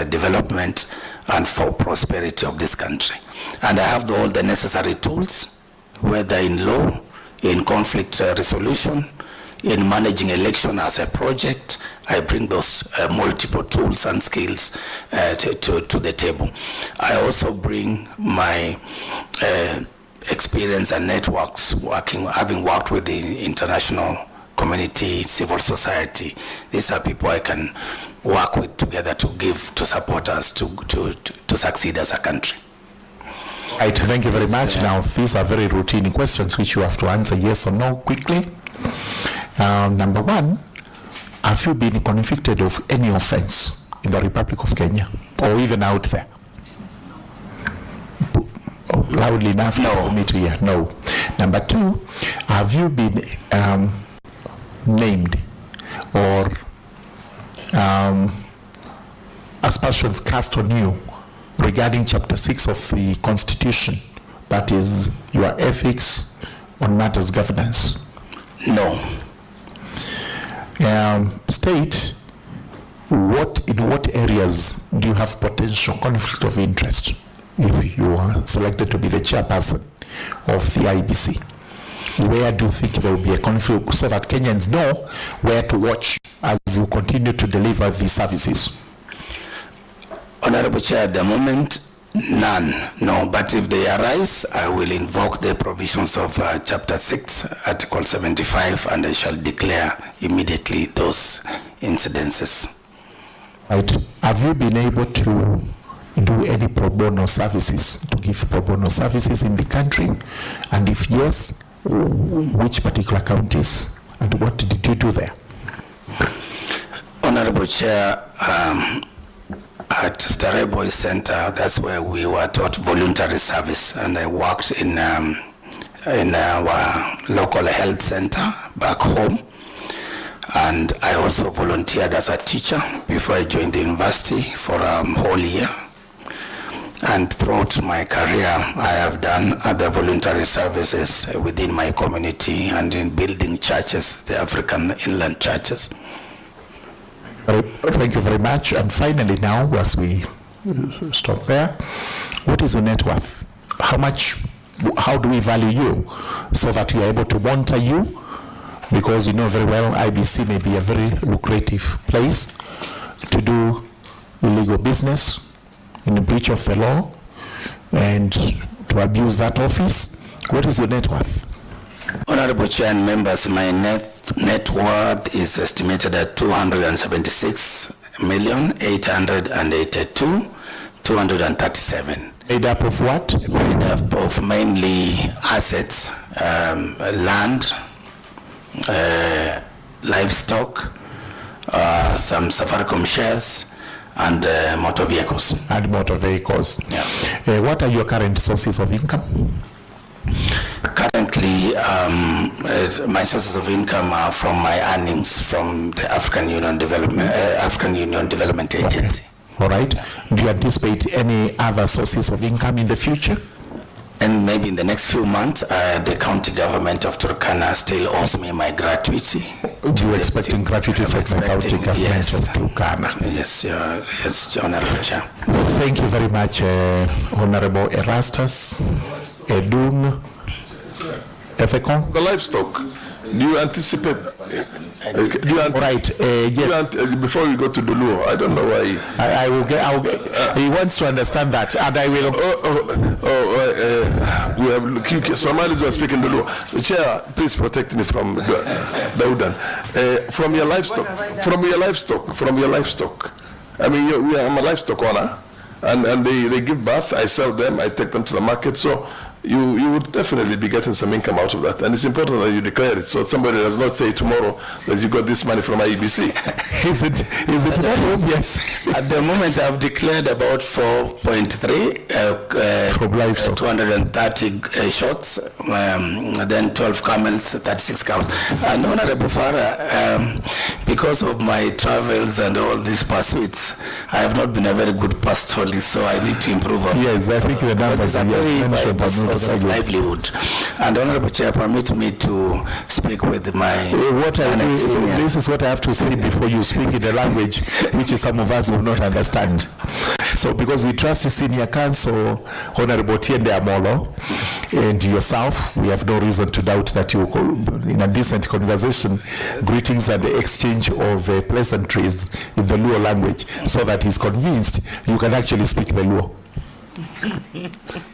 development, and for prosperity of this country. And I have all the necessary tools, whether in law, in conflict resolution, in managing election as a project. I bring those multiple tools and skills to the table. I also bring my experience and networks having worked with the international community, civil society. These are people I can work with together to support us to succeed as a country. Right, thank you very much. Now, these are very routine questions which you have to answer yes or no quickly. Number one, have you been convicted of any offense in the Republic of Kenya or even out there? Loudly enough for me to hear. No. Number two, have you been named or aspersions cast on you regarding Chapter 6 of the Constitution, that is your ethics on matters governance? No. State, in what areas do you have potential conflict of interest if you are selected to be the chairperson of the IEBC? Where do you think there will be a conflict so that Kenyans know where to watch as you continue to deliver these services? Honorable Chair, at the moment, none, no. But if they arise, I will invoke the provisions of Chapter 6, Article 75, and I shall declare immediately those incidences. Right. Have you been able to do any pro bono services, to give pro bono services in the country? And if yes, which particular counties? And what did you do there? Honorable Chair, at Starehe Boys Center, that's where we were taught voluntary service, and I worked in our local health center back home, and I also volunteered as a teacher before I joined the university for a whole year. And throughout my career, I have done other voluntary services within my community and in building churches, the African inland churches. Thank you very much. And finally now, as we stop there, what is your net worth? How do we value you so that we are able to monitor you? Because you know very well IBC may be a very lucrative place to do illegal business in the breach of the law and to abuse that office. What is your net worth? Honorable Chair and members, my net worth is estimated at 276,882,237. Made up of what? Made up of mainly assets, land, livestock, some Safaricom shares, and motor vehicles. And motor vehicles. Yeah. What are your current sources of income? Currently, my sources of income are from my earnings from the African Union Development Agency. All right. Do you anticipate any other sources of income in the future? And maybe in the next few months, the county government of Turkana still owes me my gratuity. Do you expecting gratuity from the county government of Turkana? Yes, yes, Honorable Chair. Thank you very much, Honorable Erustus, Edung, Ethokon. The livestock, do you anticipate? Yes. Before we go to the law, I don't know why. I will get. He wants to understand that, and I will. We have Somalis who are speaking the law. The chair, please protect me from Daudan. From your livestock. I mean, I'm a livestock owner, and they give birth. I sell them. I take them to the market. So you would definitely be getting some income out of that. And it's important that you declare it so somebody does not say tomorrow that you got this money from IEBC. Is it not obvious? At the moment, I've declared about 4.3 from livestock. 230 shots, then 12 camels, 36 cows. And Honorable Farah, because of my travels and all these pursuits, I have not been a very good pastoralist, so I need to improve on. Yes, I think the numbers are mentioned. Of livelihood. And Honorable Chair, permit me to speak with my this is what I have to say before you speak in the language which some of us will not understand. So because we trust the senior counsel, Honorable Tiende Amolo, and yourself, we have no reason to doubt that you, in a decent conversation, greetings and the exchange of pleasantries in the Luo language, so that he's convinced you can actually speak the Luo.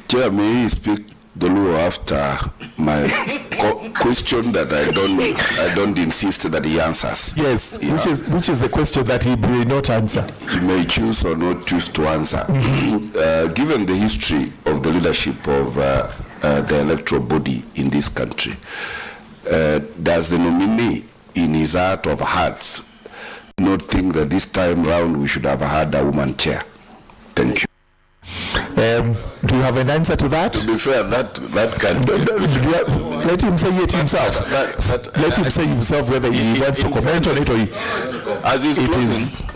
Chair, may he speak the law after my question that I don't insist that he answers. Yes, yeah. which is the question that he may not answer. He may choose or not choose to answer. Given the history of the leadership of the electoral body in this country, does the nominee in his heart of hearts not think that this time round we should have had a woman chair? Thank you. Do you have an answer to that? To be fair, that can... Let him say it himself. Let him say himself whether he wants to comment on it or he... As is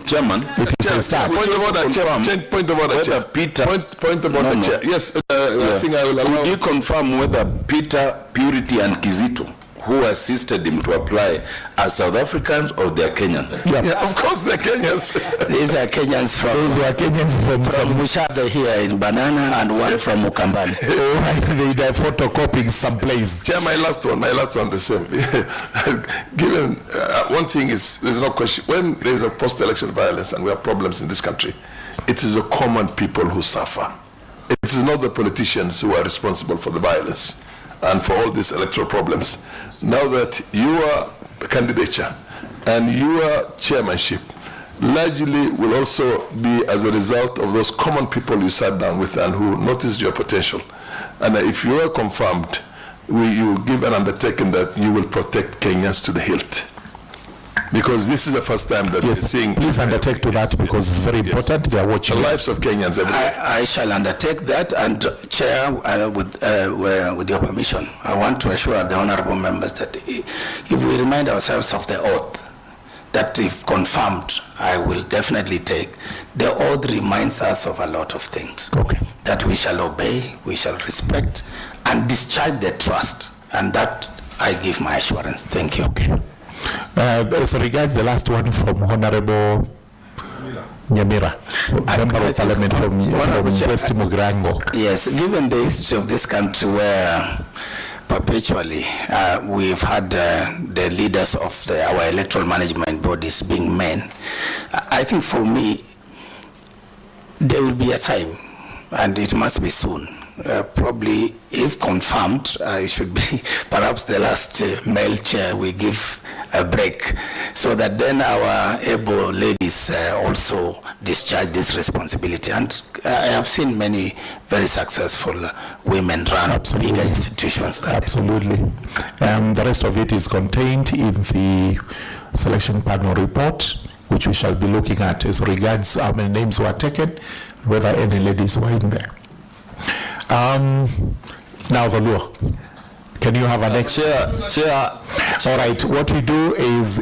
Chairman. It is a start. Point of order, Chair. Point of order, Chair. Peter... Point of order, Chair. Yes, I think I will allow... Could you confirm whether Peter, Purity and Kizito, who assisted him to apply, are South Africans or they are Kenyans? Yeah, of course they're Kenyans. These are Kenyans from... Those who are Kenyans from Mushada here in Banana and one from Mukambani. Right, they're photocopying someplace. Chair, my last one the same. Given, one thing is, there's no question, when there's a post-election violence and we have problems in this country, it is the common people who suffer. It is not the politicians who are responsible for the violence and for all these electoral problems. Now that your candidature and your chairmanship largely will also be as a result of those common people you sat down with and who noticed your potential. And if you are confirmed, you give an undertaking that you will protect Kenyans to the hilt. Because this is the first time that we're seeing... Please undertake to that because it's very important. They are watching the lives of Kenyans every day. I shall undertake that, and Chair, with your permission, I want to assure the honorable members that if we remind ourselves of the oath, that if confirmed, I will definitely take. The oath reminds us of a lot of things. Okay. That we shall obey, we shall respect, and discharge the trust. And that I give my assurance. Thank you. Okay. As regards the last one from Honorable Nyamira, Member of Parliament from West Mugrango. Yes, given the history of this country where perpetually we've had the leaders of our electoral management bodies being men, I think for me, there will be a time, and it must be soon. Probably, if confirmed, I should be perhaps the last male chair we give a break, so that then our able ladies also discharge this responsibility. And I have seen many very successful women run bigger institutions. Absolutely. The rest of it is contained in the selection panel report, which we shall be looking at as regards how many names were taken, whether any ladies were in there. Now the law. Can you have an Chair. All right. What we do is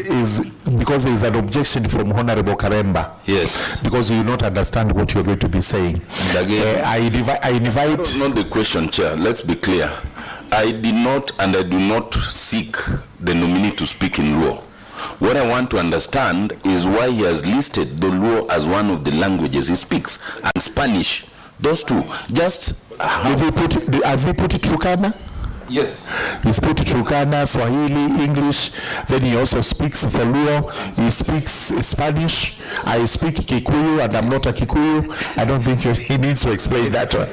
because there is an objection from Honorable Karemba. Yes. Because you do not understand what you are going to be saying. And again, I invite. Not the question, Chair. Let's be clear. I did not and I do not seek the nominee to speak in Luo. What I want to understand is why he has listed the Luo as one of the languages he speaks, and Spanish. Those two. Just has he put it Turkana? Yes. He's put Turkana, Swahili, English. Then he also speaks the Luo. He speaks Spanish. I speak Kikuyu, and I'm not a Kikuyu. I don't think he needs to explain that one.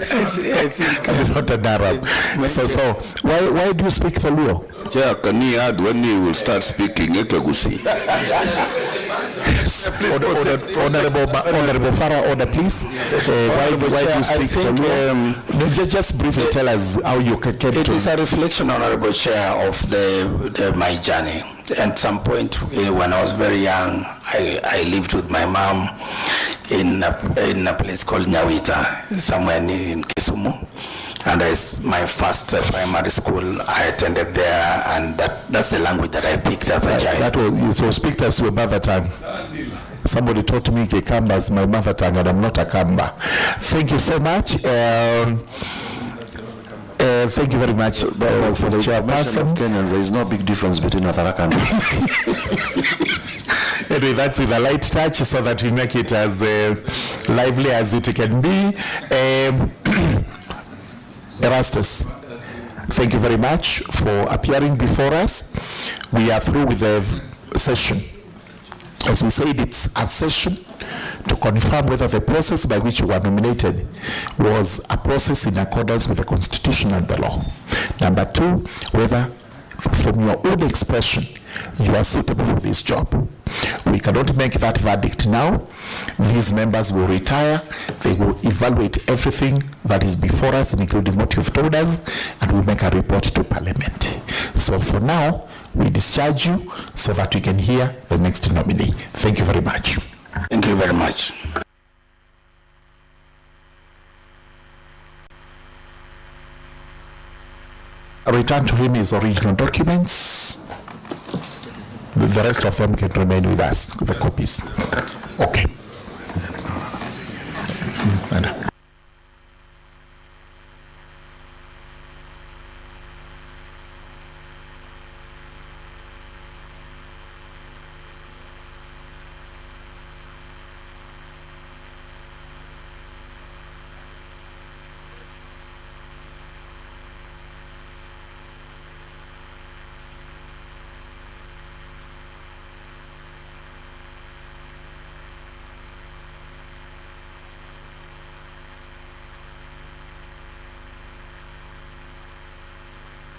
I'm not an Arab. So why do you speak the Luo? Yeah, can he add when he will start speaking Etogusi? Honorable Farah, order, please. Why do you speak the Luo? Just briefly tell us how you came to. It is a reflection, Honorable Chair, of my journey. At some point when I was very young, I lived with my mom in a place called Nyawita, somewhere in Kisumu. And my first primary school, I attended there, and that's the language that I picked as a child. It was picked as your mother tongue. Somebody taught me Kikamba as my mother tongue, and I'm not a Kamba. Thank you so much. Thank you very much for the chairperson. Of Kenyans, there is no big difference between Atharaka and Anyway, that's with a light touch so that we make it as lively as it can be. Erustus, thank you very much for appearing before us. We are through with the session. As we said, it's a session to confirm whether the process by which you were nominated was a process in accordance with the Constitution and the law. Number two, whether from your own expression you are suitable for this job. We cannot make that verdict now. These members will retire. They will evaluate everything that is before us, including what you've told us, and we'll make a report to Parliament. So for now, we discharge you so that we can hear the next nominee. Thank you very much. Thank you very much. Return to him his original documents. The rest of them can remain with us, the copies. Okay.